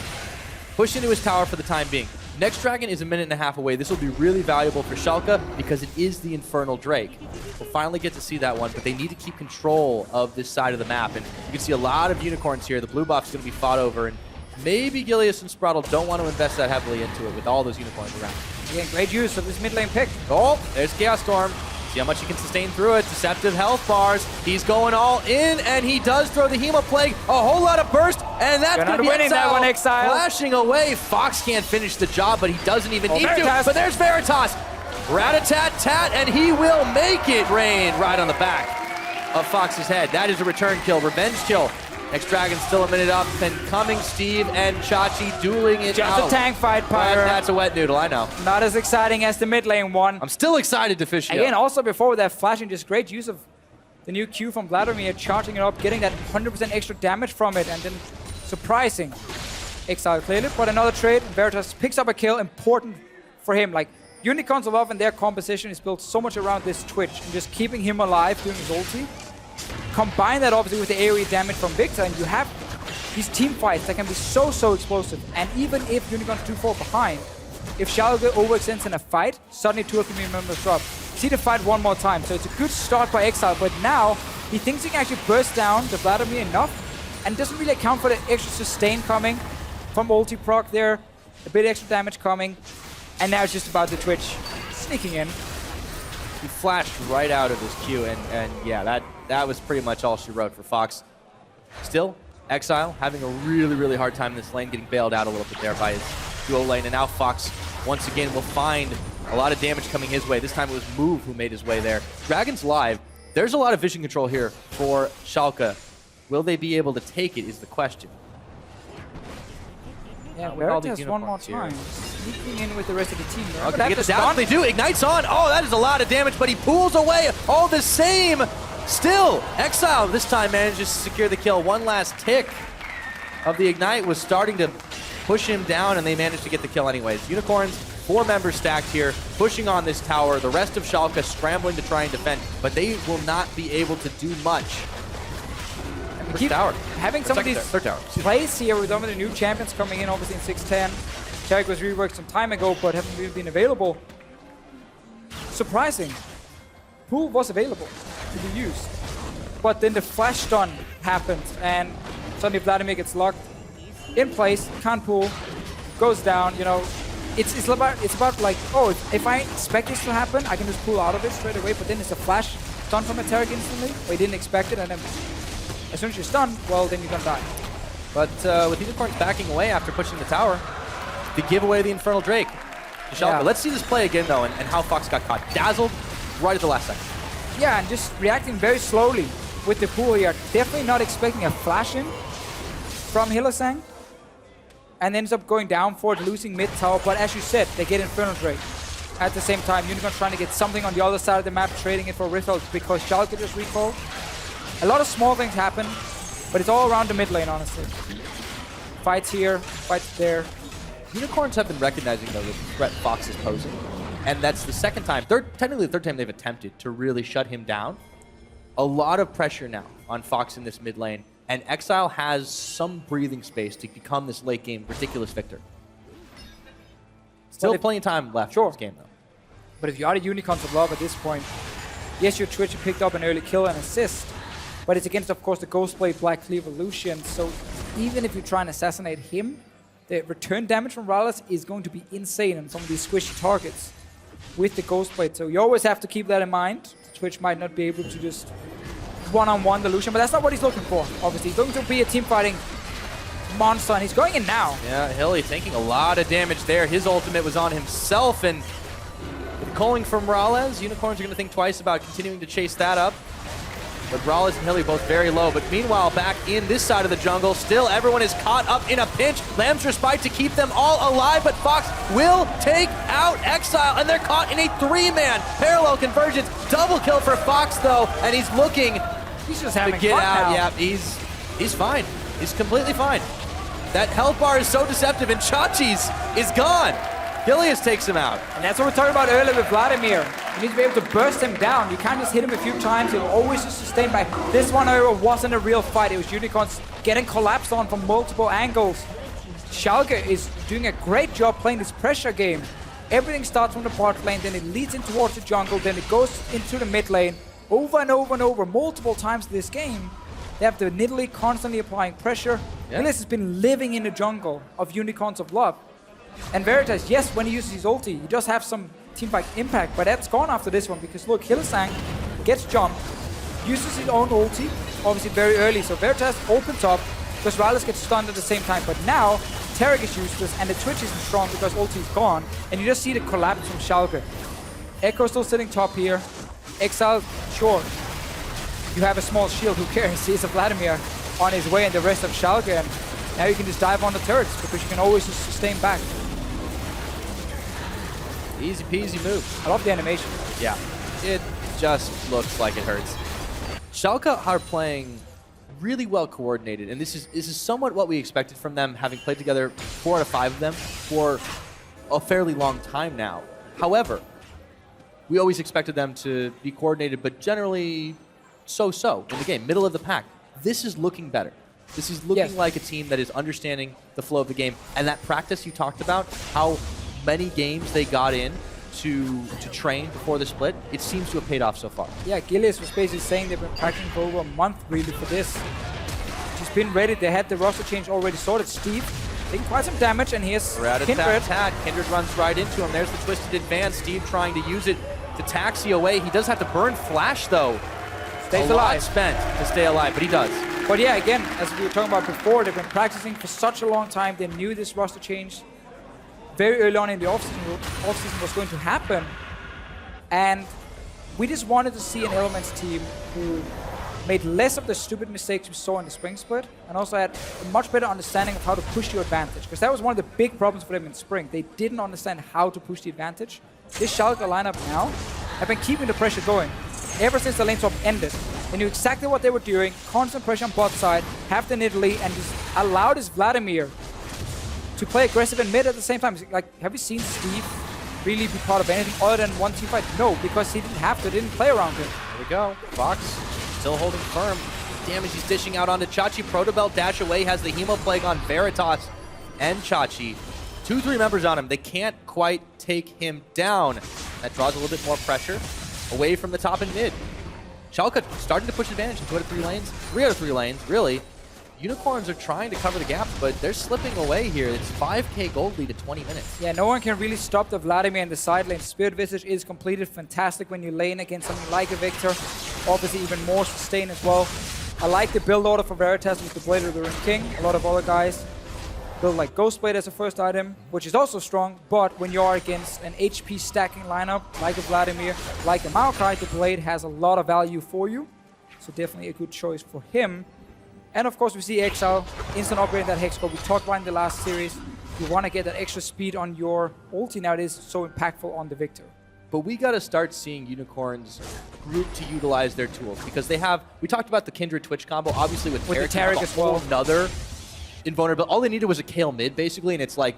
Push into his tower for the time being. Next Dragon is a minute and a half away. This will be really valuable for Schalke because it is the Infernal Drake. We'll finally get to see that one, but they need to keep control of this side of the map. And you can see a lot of unicorns here. The blue buff's going to be fought over, and maybe Gilius and Spraddle don't want to invest that heavily into it with all those unicorns around. Again, great use of this mid lane pick. Oh, there's Chaos Storm. See how much he can sustain through it. Deceptive health bars. He's going all in, and he does throw the Hemoplague. A whole lot of burst, and that's going to be winning that one, Exile. Flashing away. Fox can't finish the job, but he doesn't even need Veritas. to. But there's Veritas. Rat-a-tat-tat, and he will make it rain right on the back of Fox's head. That is a return kill, revenge kill. Next Dragon still a minute up, and coming Steve and Chachi dueling it out. Just a tank fight, Pyre. That's a wet noodle, I know. Not as exciting as the mid lane one. I'm still excited to fish Again, also before with that flashing, just great use of the new Q from Vladimir, charging it up, getting that 100% extra damage from it, and then surprising Exile clearly. But another trade, Veritas picks up a kill, important for him. Like, Unicorns of Love and their composition is built so much around this Twitch, and just keeping him alive during his ulti. Combine that obviously with the AoE damage from Victor, and you have these team fights that can be so explosive. And even if Unicorns do fall behind, if Schalke overextends in a fight, suddenly 2 or 3 members drop. See the fight one more time. So it's a good start by Exile, but now he thinks he can actually burst down the Vladimir enough, and doesn't really account for the extra sustain coming from ulti proc there, a bit extra damage coming, and now it's just about the Twitch sneaking in. He flashed right out of his Q, and yeah, that was pretty much all she wrote for Fox. Still, Exile having a really hard time in this lane, getting bailed out a little bit there by his duo lane, and now Fox once again will find a lot of damage coming his way. This time it was Move who made his way there. Dragon's live. There's a lot of vision control here for Schalke. Will they be able to take it is the question. Yeah, with all these Veritas one more unicorns time. Sneaking in with the rest of the team. Okay, they get the down. They do. Ignites on. Oh, that is a lot of damage, but he pulls away all the same. Still, Exile this time manages to secure the kill. One last tick of the Ignite was starting to push him down, and they managed to get the kill anyways. Unicorns, 4 members stacked here, pushing on this tower. The rest of Schalke scrambling to try and defend, but they will not be able to do much. We keep having some of these third tower. plays here with some of the new champions coming in, obviously in 610. Tarek was reworked some time ago, but haven't really been available. Surprising. Pool was available to be used. But then the flash stun happened, and suddenly Vladimir gets locked in place, can't pull, goes down, you know. It's about like, oh, if I expect this to happen, I can just pull out of it straight away, but then it's a flash stun from a Tarek instantly, or he didn't expect it, and then as soon as you're stunned, well, then you're gonna die. But with Unicorns backing away after pushing the tower, they give away the Infernal Drake to Schalke. Yeah. Let's see this play again, though, and how Fox got caught. Dazzled right at the last second. Yeah, and just reacting very slowly with the pool here. Definitely not expecting a flash in from Hylissang. And ends up going down for it, losing mid tower. But as you said, they get Infernal Drake. At the same time, Unicorn trying to get something on the other side of the map, trading it for Rift because Schalke just recalled. A lot of small things happen, but it's all around the mid lane, honestly. Fights here, fights there. Unicorns have been recognizing, though, the threat Fox is posing. And that's the second time, technically the third time they've attempted to really shut him down. A lot of pressure now on Fox in this mid lane. And Exile has some breathing space to become this late game ridiculous victor. Still plenty of time left in this game, though. But if you are the Unicorns of Love at this point, yes, your Twitch picked up an early kill and assist, but it's against, of course, the Ghostblade Black Cleaver Lucian. So even if you try and assassinate him, the return damage from Rallis is going to be insane on some of these squishy targets with the Ghostblade. So you always have to keep that in mind to Twitch might not be able to just one-on-one the Lucian, but that's not what he's looking for, obviously. He's looking to be a team-fighting monster, and he's going in now. Yeah, Hilly taking a lot of damage there. His ultimate was on himself, and with calling from Rales, Unicorns are going to think twice about continuing to chase that up. But Rales and Hilly both very low. But meanwhile, back in this side of the jungle, still everyone is caught up in a pinch. Lamb's respite to keep them all alive, but Fox will take out Exile, and they're caught in a 3-man parallel convergence. Double kill for Fox, though, and he's looking He's just to having get fun out. now. Yeah, he's fine. He's completely fine. That health bar is so deceptive, and Chachi's is gone. Gilius takes him out. And that's what we talked about earlier with Vladimir. You need to be able to burst him down. You can't just hit him a few times. He'll always just sustain back. This one, however, wasn't a real fight. It was Unicorns getting collapsed on from multiple angles. Schalke is doing a great job playing this pressure game. Everything starts from the bot lane, then it leads in towards the jungle, then it goes into the mid lane. Over and over and over, multiple times this game. They have the Nidalee constantly applying pressure. Yeah. Gilius has been living in the jungle of Unicorns of Love. And Veritas, yes, when he uses his ulti, he does have some teamfight impact, but that's gone after this one because look, Hylissang gets jumped, uses his own ulti, obviously very early, so Veritas opens up because Rales gets stunned at the same time, but now Tarek is useless and the Twitch isn't strong because ulti is gone, and you just see the collapse from Schalke. Echo still sitting top here. Exile, sure, you have a small shield, who cares? He's a Vladimir on his way and the rest of Schalke, and now you can just dive on the turrets because you can always just sustain back. Easy peasy move. I love the animation. Yeah, it just looks like it hurts. Schalke are playing really well coordinated, and this is somewhat what we expected from them, having played together 4 out of 5 of them for a fairly long time now. However, we always expected them to be coordinated, but generally so-so in the game, middle of the pack. This is looking better. This is looking like a team that is understanding the flow of the game, and that practice you talked about, how many games they got in to train before the split, it seems to have paid off so far. Yeah, Gilius was basically saying they've been practicing for over a month really for this. She's been ready. They had the roster change already sorted. Steve taking quite some damage, and here's Kindred. Kindred runs right into him. There's the twisted advance. Steve trying to use it to taxi away. He does have to burn Flash, though. Stays a lot alive. spent to stay alive, but he does. But yeah, again, as we were talking about before, they've been practicing for such a long time. They knew this roster change very early on in the offseason was going to happen. And we just wanted to see an Elements team who made less of the stupid mistakes we saw in the spring split, and also had a much better understanding of how to push your advantage. Because that was one of the big problems for them in spring. They didn't understand how to push the advantage. This Schalke lineup now have been keeping the pressure going ever since the lane swap ended. They knew exactly what they were doing, constant pressure on bot side, have the Nidalee, and just allow this Vladimir to play aggressive in mid at the same time. Like, have you seen Steve really be part of anything other than one team fight? No, because he didn't have to, didn't play around him. There we go. Fox still holding firm. Damage he's dishing out onto Chachi. Protobelt dash away, has the Hemo Plague on Veritas and Chachi. 2-3 members on him. They can't quite take him down. That draws a little bit more pressure away from the top and mid. Schalke starting to push advantage in 2 out of 3 lanes. 3 out of 3 lanes, really. Unicorns are trying to cover the gap, but they're slipping away here. It's 5k gold lead at 20 minutes. Yeah, no one can really stop the Vladimir in the side lane. Spirit Visage is completed. Fantastic when you lane against something like a Victor. Obviously even more sustain as well. I like the build order for Veritas with the Blade of the Ring King. A lot of other guys build like Ghostblade as a first item, which is also strong, but when you are against an HP stacking lineup, like a Vladimir, like a Maokai, the Blade has a lot of value for you. So definitely a good choice for him. And of course we see Exile instant upgrade that Hex Core. We talked about in the last series. You want to get that extra speed on your ulti now. It is so impactful on the Victor. But we got to start seeing Unicorns group to utilize their tools, because they have, we talked about the Kindred Twitch combo, obviously with Tarek, the Tarek as well. Another invulnerability. All they needed was a Kayle mid, basically, and it's like,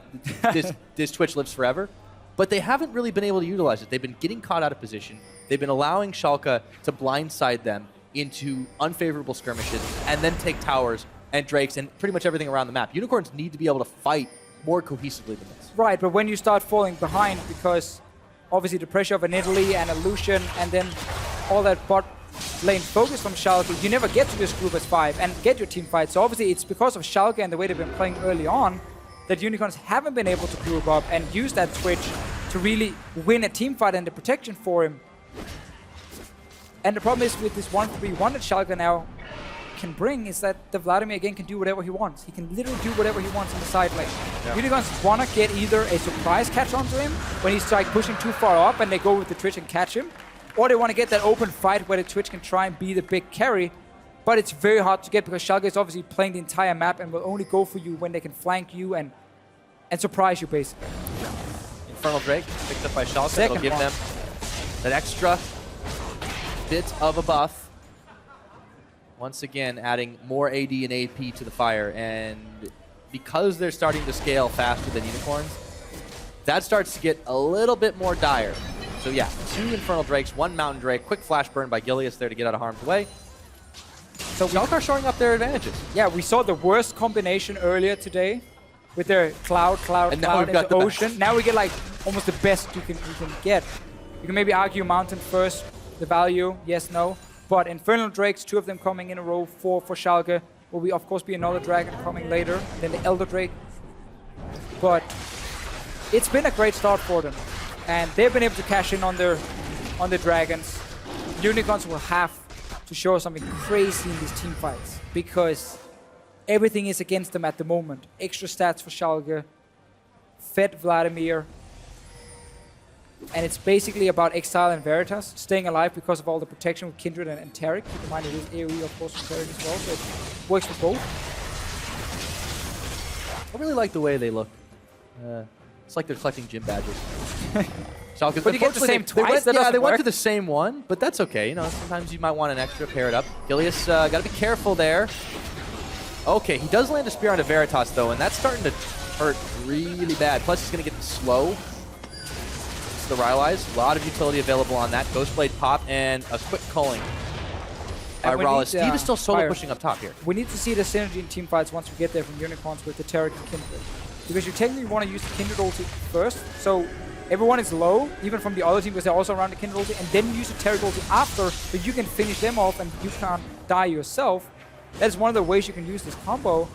this Twitch lives forever. But they haven't really been able to utilize it. They've been getting caught out of position. They've been allowing Schalke to blindside them into unfavorable skirmishes and then take towers and drakes and pretty much everything around the map. Unicorns need to be able to fight more cohesively than this. Right, but when you start falling behind, because obviously the pressure of a Nidalee and a Lucian and then all that bot lane focus from Schalke, you never get to this group as 5 and get your team fight. So obviously it's because of Schalke and the way they've been playing early on that Unicorns haven't been able to group up and use that switch to really win a team fight and the protection for him. And the problem is with this 1-3-1 that Schalke now can bring is that the Vladimir again can do whatever he wants. He can literally do whatever he wants in the side lane. Yeah. Unicorns want to get either a surprise catch onto him when he's like pushing too far up and they go with the Twitch and catch him, or they want to get that open fight where the Twitch can try and be the big carry, but it's very hard to get because Schalke is obviously playing the entire map and will only go for you when they can flank you and surprise you basically. Infernal Drake picked up by Schalke. Second It'll give them that extra bit of a buff. Once again, adding more AD and AP to the fire. And because they're starting to scale faster than Unicorns, that starts to get a little bit more dire. So yeah, 2 Infernal Drakes, 1 Mountain Drake, quick flash burn by Gilius there to get out of harm's way. So Schalke are showing up their advantages. Yeah, we saw the worst combination earlier today with their cloud, And now we've got into the ocean. Now we get like almost the best you can get. You can maybe argue Mountain first, the value, yes, no. But Infernal Drakes, 2 of them coming in a row for Schalke. Will be of course be another dragon coming later, then the Elder Drake. But it's been a great start for them. And they've been able to cash in on their dragons. Unicorns will have to show something crazy in these team fights because everything is against them at the moment. Extra stats for Schalke, fed Vladimir, and it's basically about Exile and Veritas staying alive because of all the protection with Kindred and Taric. Keep in mind it is AoE of course from Taric as well, so it works for both. I really like the way they look. It's like they're collecting gym badges. Schalke, But you get the same twice, that doesn't they went work. to the same one, but that's okay. You know, sometimes you might want an extra, pair it up. Gilius, got to be careful there. Okay, he does land a spear onto Veritas though, and that's starting to hurt really bad. Plus he's going to get the slow. It's the Rylai's. A lot of utility available on that. Ghostblade pop and a quick culling by Rylai. Steve is still solo pushing up top here. We need to see the synergy in team fights once we get there from Unicorns with the Taric and Kindred. Because you technically want to use the Kindred ulti first, so everyone is low, even from the other team because they're also around the Kindred ulti, and then you use the Taric ulti after, so you can finish them off and you can't die yourself. That is one of the ways you can use this combo,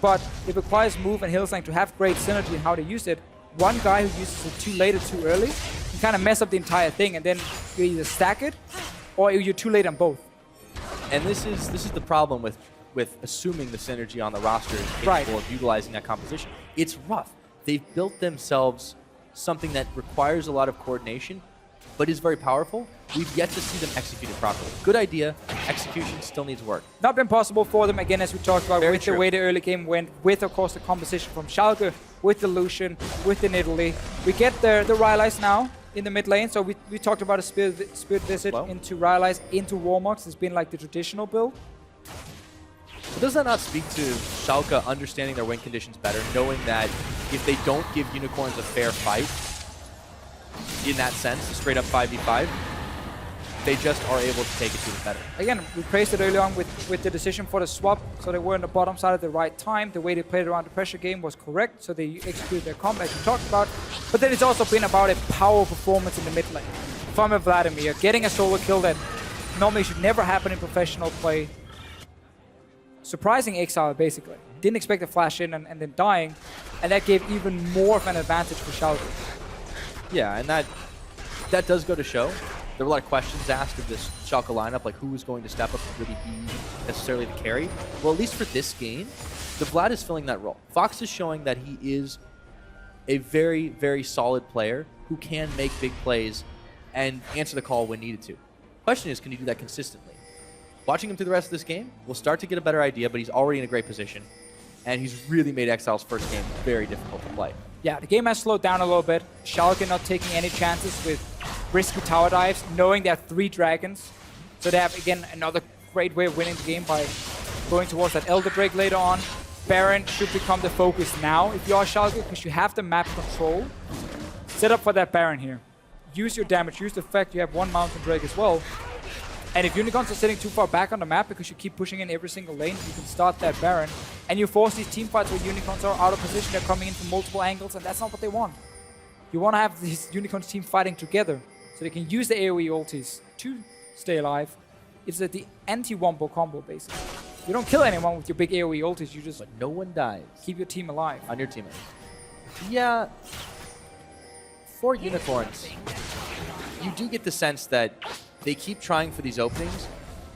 but it requires Move and Hillslang to have great synergy in how they use it. One guy who uses it too late or too early can kind of mess up the entire thing, and then you either stack it or you're too late on both. And this is the problem with assuming the synergy on the roster is capable of utilizing that composition. It's rough. They've built themselves something that requires a lot of coordination, but is very powerful. We've yet to see them execute it properly. Good idea. Execution still needs work. Not been possible for them, again, as we talked about, with the way the early game went, with, of course, the composition from Schalke, with the Lucian, with the Nidalee. We get the Rylai's now in the mid lane, so we talked about a Spirit Visit into Rylai's, into Warmox. It's been like the traditional build. But does that not speak to Schalke understanding their win conditions better, knowing that if they don't give Unicorns a fair fight, in that sense, a straight up 5v5, they just are able to take it to the better. Again, we praised it early on with the decision for the swap, so they were on the bottom side at the right time. The way they played around the pressure game was correct, so they executed their combo as we talked about. But then it's also been about a power performance in the mid lane. From a Vladimir, getting a solo kill that normally should never happen in professional play. Surprising Exile, basically. Didn't expect a flash in and then dying, and that gave even more of an advantage for Schalke. Yeah, and that does go to show. There were a lot of questions asked of this Schalke lineup, like who was going to step up and really be necessarily the carry. Well, at least for this game, the Vlad is filling that role. Fox is showing that he is a very, very solid player who can make big plays and answer the call when needed to. Question is, can he do that consistently? Watching him through the rest of this game, we'll start to get a better idea, but he's already in a great position. And he's really made Exile's first game very difficult to play. Yeah, the game has slowed down a little bit. Schalke not taking any chances with risky tower dives, knowing they have 3 dragons. So they have, again, another great way of winning the game by going towards that Elder Drake later on. Baron should become the focus now if you are Schalke, because you have the map control. Set up for that Baron here. Use your damage, use the fact you have 1 Mountain Drake as well. And if Unicorns are sitting too far back on the map because you keep pushing in every single lane, you can start that Baron. And you force these team fights where Unicorns are out of position, they're coming in from multiple angles, and that's not what they want. You want to have these Unicorns team fighting together, so they can use the AoE ultis to stay alive. It's the anti-wombo combo, basically. You don't kill anyone with your big AoE ultis, you just... But no one dies. Keep your team alive. On your teammate. Yeah. For Unicorns, you do get the sense that they keep trying for these openings,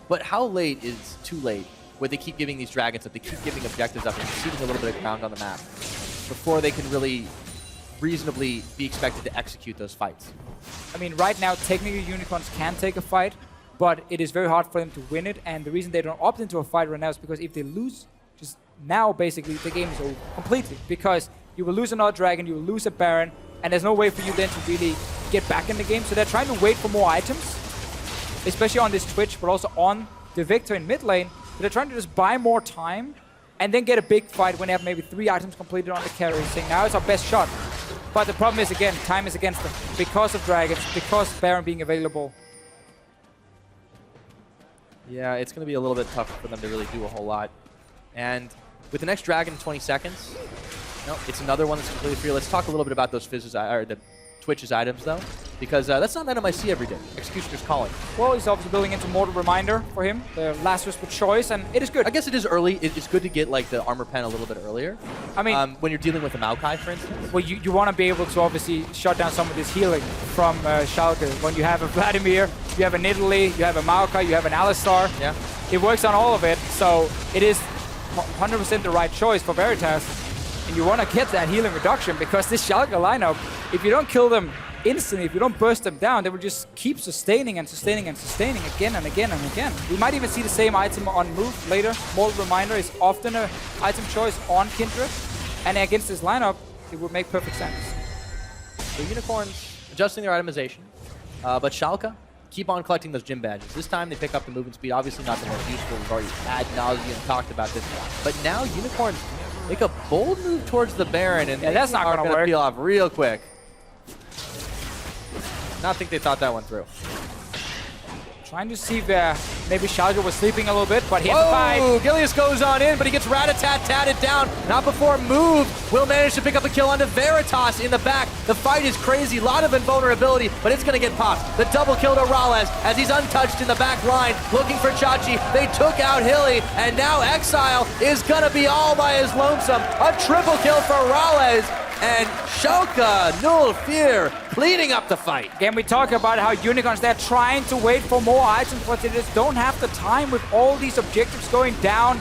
but how late is too late where they keep giving these dragons up, they keep giving objectives up and ceding a little bit of ground on the map before they can really reasonably be expected to execute those fights? I mean, right now, technically, Unicorns can take a fight, but it is very hard for them to win it, and the reason they don't opt into a fight right now is because if they lose, just now, basically, the game is over completely, because you will lose another dragon, you will lose a baron, and there's no way for you then to really get back in the game, so they're trying to wait for more items, especially on this Twitch, but also on the Victor in mid lane. They're trying to just buy more time and then get a big fight when they have maybe 3 items completed on the carry, saying now it's our best shot. But the problem is, again, time is against them because of dragons, because Baron being available. Yeah, it's going to be a little bit tough for them to really do a whole lot. And with the next dragon in 20 seconds, no, it's another one that's completely free. Let's talk a little bit about those Fizz's, or the Twitch's items, though, because that's not an item I see every day. Executioner's Calling. Well, he's obviously building into Mortal Reminder for him, the last whisper choice, and it is good. I guess it is early. It's good to get like the armor pen a little bit earlier. I mean, when you're dealing with a Maokai, for instance. Well, you want to be able to obviously shut down some of this healing from Schalke. When you have a Vladimir, you have an Italy, you have a Maokai, you have an Alistar. Yeah. It works on all of it, so it is 100% the right choice for Veritas. And you want to get that healing reduction because this Schalke lineup, if you don't kill them instantly, if you don't burst them down, they will just keep sustaining and sustaining and sustaining again and again and again. We might even see the same item on move later. Mortal Reminder is often an item choice on Kindred, and against this lineup, it would make perfect sense. The Unicorns adjusting their itemization, but Schalke keep on collecting those gym badges. This time they pick up the movement speed, obviously not the most useful. We've already ad nauseum talked about this. But now Unicorns make a bold move towards the Baron, and yeah, that's not going to work. Peel off real quick. Not think they thought that one through. Trying to see if maybe Schalke was sleeping a little bit, but he has to fight. Gilius goes on in, but he gets rat-a-tat-tatted down. Not before Move will manage to pick up a kill onto Veritas in the back. The fight is crazy, a lot of invulnerability, but it's going to get popped. The double kill to Rales as he's untouched in the back line, looking for Chachi. They took out Hilly, and now Exile is going to be all by his lonesome. A triple kill for Rales. And Schalke, Null Fear, cleaning up the fight. Again, we talk about how Unicorns, they're trying to wait for more items, but they just don't have the time with all these objectives going down.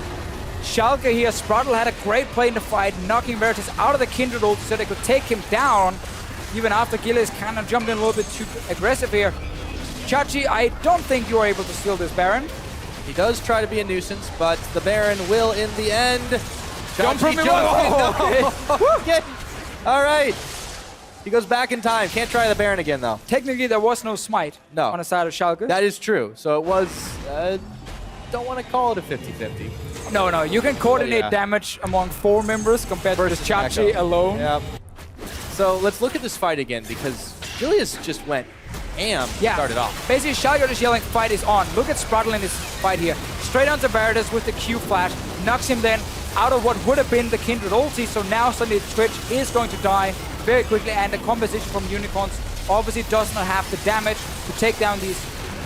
Schalke here, Spruttle had a great play in the fight, knocking Veritas out of the Kindred ult so they could take him down, even after Gilles kind of jumped in a little bit too aggressive here. Chachi, I don't think you are able to steal this Baron. He does try to be a nuisance, but the Baron will in the end. Jump from okay. All right. He goes back in time. Can't try the Baron again, though. Technically, there was no smite on the side of Schalke. That is true. So it was, don't want to call it a 50-50. No, you can coordinate damage among 4 members compared to just Chachi alone. Yep. So let's look at this fight again, because Julius just went ham started off. Basically, Schalke just yelling, fight is on. Look at Spruttle in this fight here. Straight onto Veritas with the Q flash. Knocks him then out of what would have been the Kindred ulti, so now suddenly Twitch is going to die very quickly, and the composition from Unicorns obviously does not have the damage to take down these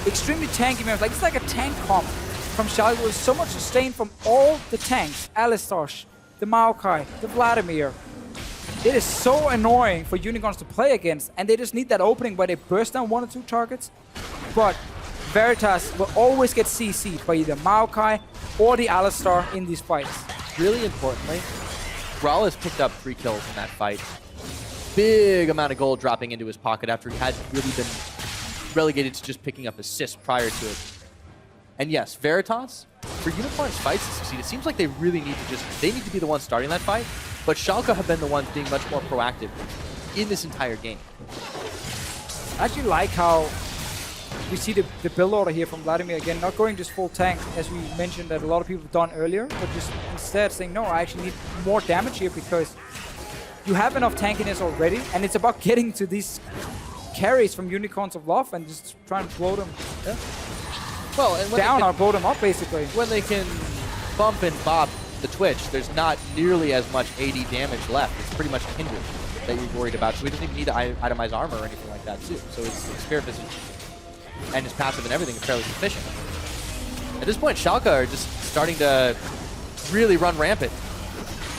extremely tanky members. Like, it's like a tank comp from Schalke with so much sustain from all the tanks. Alistar, the Maokai, the Vladimir. It is so annoying for Unicorns to play against, and they just need that opening where they burst down 1 or 2 targets. But Veritas will always get CC'd by either Maokai or the Alistar in these fights. Really importantly, Brawl has picked up 3 kills in that fight. Big amount of gold dropping into his pocket after he had really been relegated to just picking up assists prior to it. And yes, Veritas, for Unicorn's fights to succeed, it seems like they really need to they need to be the ones starting that fight, but Schalke have been the ones being much more proactive in this entire game. I actually like how we see the build order here from Vladimir again, not going just full tank, as we mentioned that a lot of people have done earlier, but just instead saying, no, I actually need more damage here because you have enough tankiness already, and it's about getting to these carries from Unicorns of Love and just trying to blow them well, and down or blow them up, basically. When they can bump and bop the Twitch, there's not nearly as much AD damage left. It's pretty much Kindred that you're worried about, so he doesn't even need to itemize armor or anything like that, too. So his Spirit Visage and his passive and everything is fairly sufficient. At this point, Schalke are just starting to really run rampant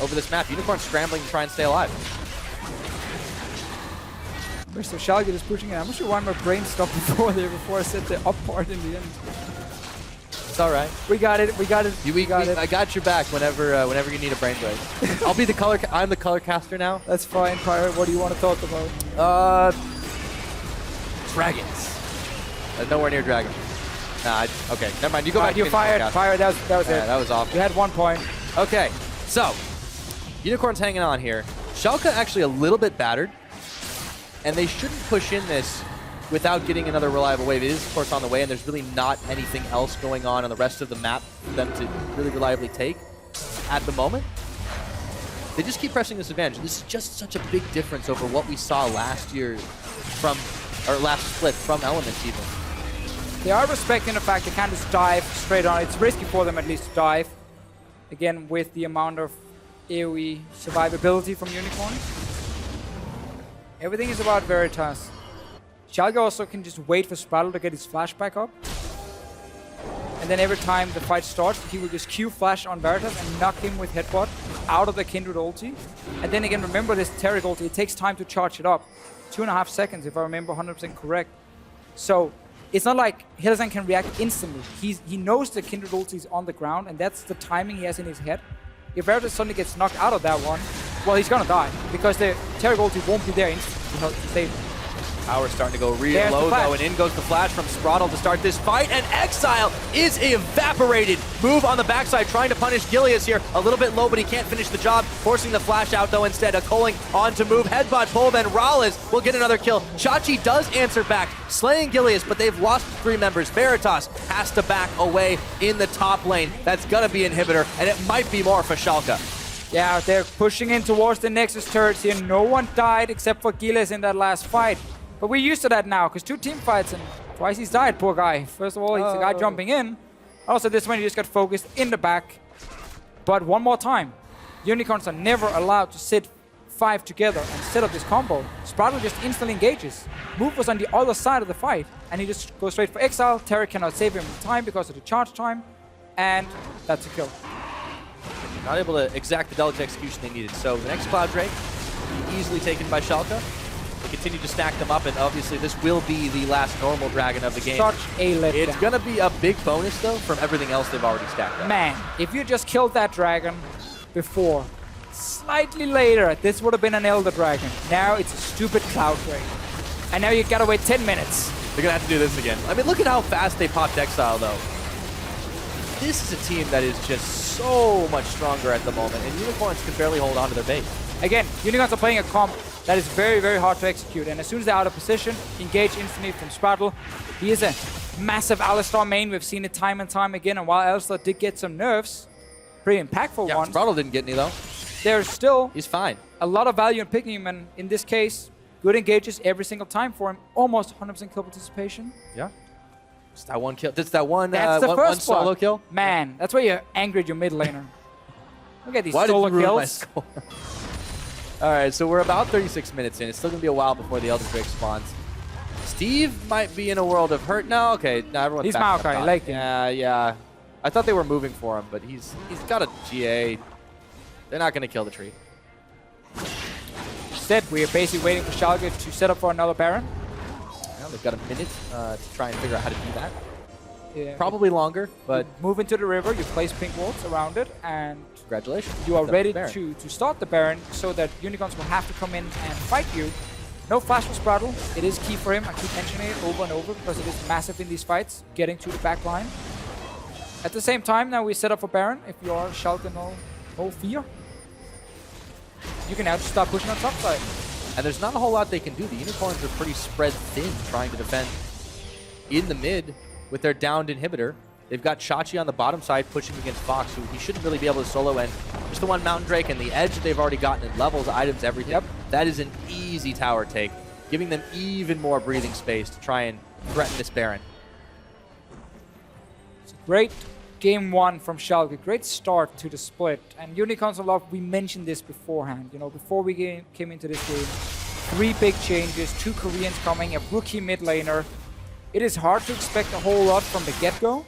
over this map. Unicorn scrambling to try and stay alive. Mr. Schalke is pushing it. I'm not sure why my brain stopped before I said the up part in the end. It's all right. We got it. We got it. I got your back whenever you need a brain break. I'll be the color. I'm the color caster now. That's fine, Pirate. What do you want to talk about? Dragons. Nowhere near dragons. Nah. Okay. Never mind. You go back. You fired. Fired. That was it. That was awful. You had 1 point. Okay. So, Unicorns hanging on here. Schalke actually a little bit battered, and they shouldn't push in this without getting another reliable wave. It is, of course, on the way, and there's really not anything else going on the rest of the map for them to really reliably take at the moment. They just keep pressing this advantage. This is just such a big difference over what we saw last year last split from Elements even. They are respecting the fact they can't just dive straight on. It's risky for them at least to dive. Again, with the amount of AoE survivability from Unicorns. Everything is about Veritas. Schalke also can just wait for Sprattle to get his flash back up. And then every time the fight starts, he will just Q flash on Veritas and knock him with headbutt out of the Kindred ulti. And then again, remember this Taric ulti, it takes time to charge it up. 2.5 seconds, if I remember 100% correct. So it's not like Hillesang can react instantly. He knows the Kindred ulti is on the ground, and that's the timing he has in his head. If Veritas suddenly gets knocked out of that one, well, he's gonna die, because the Taric ulti won't be there instantly to save him. Power starting to go real low, though, and in goes the flash from Sprattle to start this fight, and Exile is evaporated. Move on the backside, trying to punish Gilius here. A little bit low, but he can't finish the job. Forcing the flash out, though, instead. A Culling on to move. Headbutt pull, then Rallis will get another kill. Chachi does answer back, slaying Gilius, but they've lost 3 members. Veritas has to back away in the top lane. That's gonna be Inhibitor, and it might be more for Schalke. Yeah, they're pushing in towards the Nexus turrets here. No one died except for Gilius in that last fight. But we're used to that now, because 2 team fights and twice he's died, poor guy. First of all, he's the guy jumping in. Also, this one he just got focused in the back. But one more time, Unicorns are never allowed to sit 5 together and set up this combo. Sprattle just instantly engages. Move was on the other side of the fight, and he just goes straight for Exile. Taric cannot save him in time because of the charge time, and that's a kill. Not able to exact the delicate execution they needed. So the next Cloud Drake, easily taken by Schalke. They continue to stack them up, and obviously this will be the last normal dragon of the game. Such a letdown. It's going to be a big bonus, though, from everything else they've already stacked up. Man, if you just killed that dragon before, slightly later, this would have been an Elder Dragon. Now it's a stupid Cloud Drake. And now you gotta wait 10 minutes. They're going to have to do this again. I mean, look at how fast they popped Exile, though. This is a team that is just so much stronger at the moment, and Unicorns can barely hold on to their base. Again, Unicorns are playing a comp that is very, very hard to execute, and as soon as they're out of position, engage instantly from Sprattle. He is a massive Alistar main. We've seen it time and time again, and while Alistar did get some nerfs, pretty impactful ones. Sprattle didn't get any, though. There's still He's fine. A lot of value in picking him, and in this case, good engages every single time for him. Almost 100% kill participation. Yeah. It's that one kill. That's that one, That's the one first solo one. kill. Man, that's why you're angry at your mid laner. Look at these Why solo did you ruin my kills. score? All right, so we're about 36 minutes in. It's still going to be a while before the Elder Drake spawns. Steve might be in a world of hurt. No, okay. No, everyone's He's back Maokai, up. like him. Yeah. I thought they were moving for him, but he's got a GA. They're not going to kill the tree. Instead, we are basically waiting for Schalke to set up for another Baron. Well, they've got a minute to try and figure out how to do that. Yeah. Probably longer, but You move into the river, you place pink wards around it, and congratulations. you are That's ready fair. to start the Baron so that Unicorns will have to come in and fight you. No flash for Sprattle. It is key for him. I keep mentioning it over and over because it is massive in these fights, getting to the back line. At the same time, now we set up for Baron. If you are Schalke no fear, you can now just start pushing on top side. And there's not a whole lot they can do. The Unicorns are pretty spread thin trying to defend in the mid with their downed inhibitor. They've got Chachi on the bottom side pushing against Fox, who he shouldn't really be able to solo in. Just the one Mountain Drake and the edge that they've already gotten in levels, items, everything. Yep. That is an easy tower take, giving them even more breathing space to try and threaten this Baron. It's a great game 1 from Schalke. Great start to the split. And Unicorns a lot, we mentioned this beforehand. You know, before we came into this game, 3 big changes, 2 Koreans coming, a rookie mid laner. It is hard to expect a whole lot from the get-go.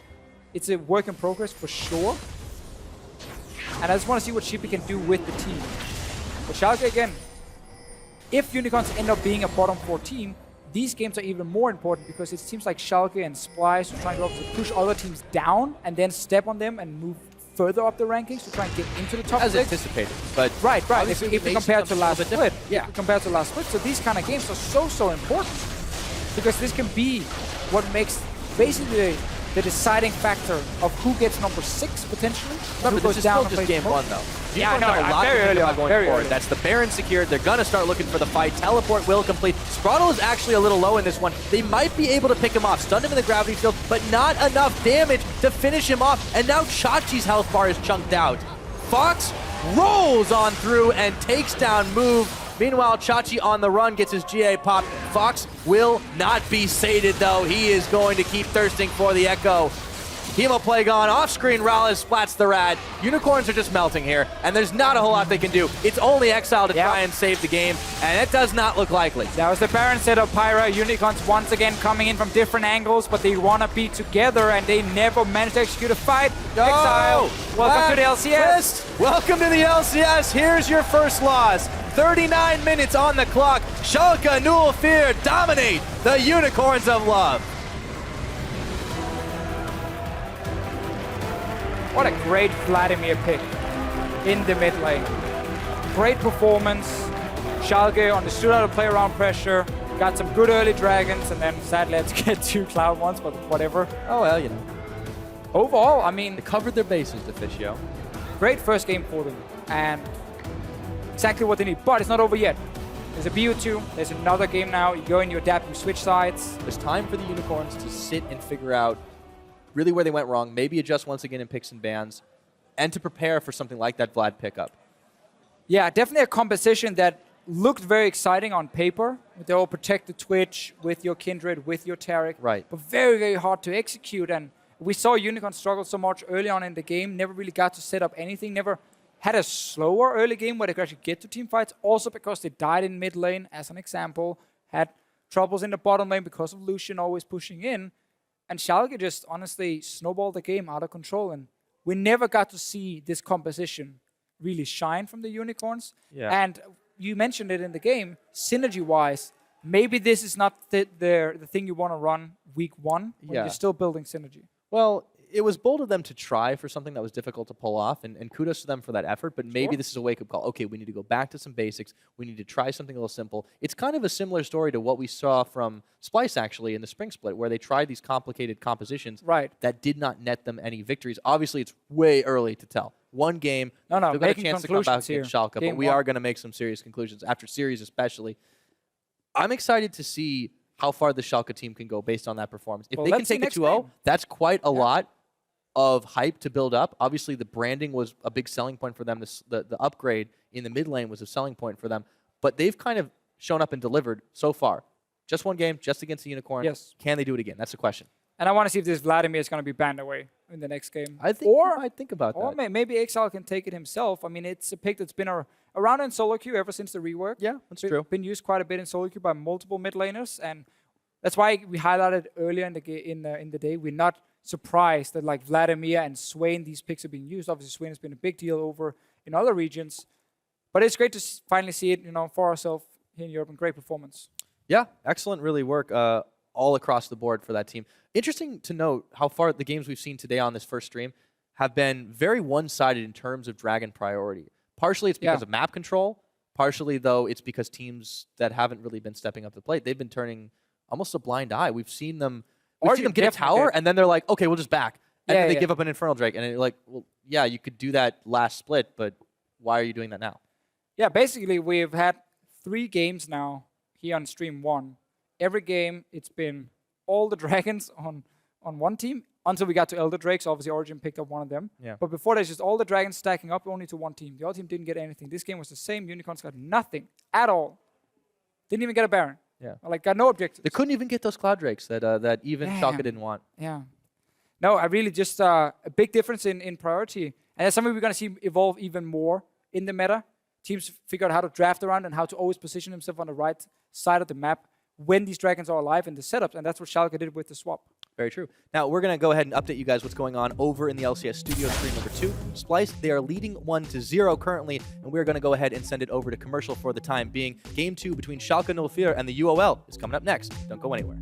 It's a work in progress for sure. And I just want to see what Shippy can do with the team. But Schalke, again, if Unicorns end up being a bottom 4 team, these games are even more important because it seems like Schalke and Splice are trying to push other teams down and then step on them and move further up the rankings to try and get into the top As 6. anticipated, but Right. If we compare to last split, so these kind of games are so important because this can be what makes basically the deciding factor of who gets number 6 potentially. Remember, who this is still just game 1 though. Yeah, I know. Have a lot Very to think early about on, going very forward. early. That's the Baron secured. They're going to start looking for the fight. Teleport will complete. Spraddle is actually a little low in this one. They might be able to pick him off. Stunned him in the gravity field, but not enough damage to finish him off. And now Chachi's health bar is chunked out. Fox rolls on through and takes down Move. Meanwhile, Chachi on the run gets his GA pop. Fox will not be sated though. He is going to keep thirsting for the Echo. Hemoplague on, off-screen Rallis splats the Rad. Unicorns are just melting here, and there's not a whole lot they can do. It's only Exile to try and save the game, and it does not look likely. That was the Baron setup, Pyra. Unicorns once again coming in from different angles, but they want to be together, and they never managed to execute a fight. No! Exile, welcome to the LCS. Welcome to the LCS. Here's your first loss. 39 minutes on the clock. Schalke, UOL dominate the Unicorns of Love. What a great Vladimir pick in the mid lane. Great performance. Schalke understood how to play around pressure, got some good early dragons, and then sadly had to get 2 Cloud ones, but whatever. Oh, well, you know. Overall, I mean, They covered their bases, Deficio. great first game for them, and exactly what they need. But it's not over yet. There's a BO2, there's another game now. You go and you adapt, you switch sides. There's time for the Unicorns to sit and figure out really where they went wrong, maybe adjust once again in picks and bans, and to prepare for something like that Vlad pickup. Yeah, definitely a composition that looked very exciting on paper, with the whole protect the Twitch, with your Kindred, with your Taric. Right. But very, very hard to execute. And we saw Unicorn struggle so much early on in the game, never really got to set up anything, never had a slower early game where they could actually get to team fights, also because they died in mid lane, as an example, had troubles in the bottom lane because of Lucian always pushing in. And Schalke just honestly snowballed the game out of control. And we never got to see this composition really shine from the Unicorns. Yeah. And you mentioned it in the game, synergy-wise, maybe this is not the thing you want to run week 1 when you're still building synergy. Well, it was bold of them to try for something that was difficult to pull off, and kudos to them for that effort, but maybe this is a wake-up call. Okay, we need to go back to some basics. We need to try something a little simple. It's kind of a similar story to what we saw from Splice, actually, in the Spring Split, where they tried these complicated compositions that did not net them any victories. Obviously, it's way early to tell. One game, they've got a chance to come back against Schalke, but we are going to make some serious conclusions, after series especially. I'm excited to see how far the Schalke team can go based on that performance. If they can take a 2-0, that's quite a lot of hype to build up. Obviously, the branding was a big selling point for them. The upgrade in the mid lane was a selling point for them. But they've kind of shown up and delivered so far. Just one game, just against the Unicorn. Yes. Can they do it again? That's the question. And I want to see if this Vladimir is going to be banned away in the next game. I think you might think about that. Or maybe Exile can take it himself. I mean, it's a pick that's been around in solo queue ever since the rework. Yeah, that's true. Been used quite a bit in solo queue by multiple mid laners, and that's why we highlighted earlier in the day. We're not surprised that like Vladimir and Swain, these picks are being used. Obviously, Swain has been a big deal over in other regions, but it's great to finally see it, for ourselves here in Europe. And great performance. Yeah, excellent, really work all across the board for that team. Interesting to note how far the games we've seen today on this first stream have been very one-sided in terms of Dragon priority. Partially, it's because of map control. Partially, though, it's because teams that haven't really been stepping up to the plate, they've been turning almost a blind eye. We've seen them get a tower, and then they're like, okay, we'll just back. And then they give up an Infernal Drake. And you're like, well, yeah, you could do that last split, but why are you doing that now? Yeah, basically, we've had 3 games now here on stream 1. Every game, it's been all the dragons on one team until we got to Elder Drakes. Obviously, Origin picked up one of them. Yeah. But before, there's just all the dragons stacking up only to one team. The other team didn't get anything. This game was the same. Unicorns got nothing at all. Didn't even get a Baron. Yeah. Got no objectives. They couldn't even get those Cloud Drakes that even Schalke didn't want. Yeah. No, I really just a big difference in priority. And that's something we're going to see evolve even more in the meta. Teams figure out how to draft around and how to always position themselves on the right side of the map when these dragons are alive in the setups. And that's what Schalke did with the swap. Very true. Now, we're going to go ahead and update you guys what's going on over in the LCS studio stream number 2. Splice, they are leading 1-0 currently, and we're going to go ahead and send it over to commercial for the time being. Game 2 between Schalke 04 and the UOL is coming up next. Don't go anywhere.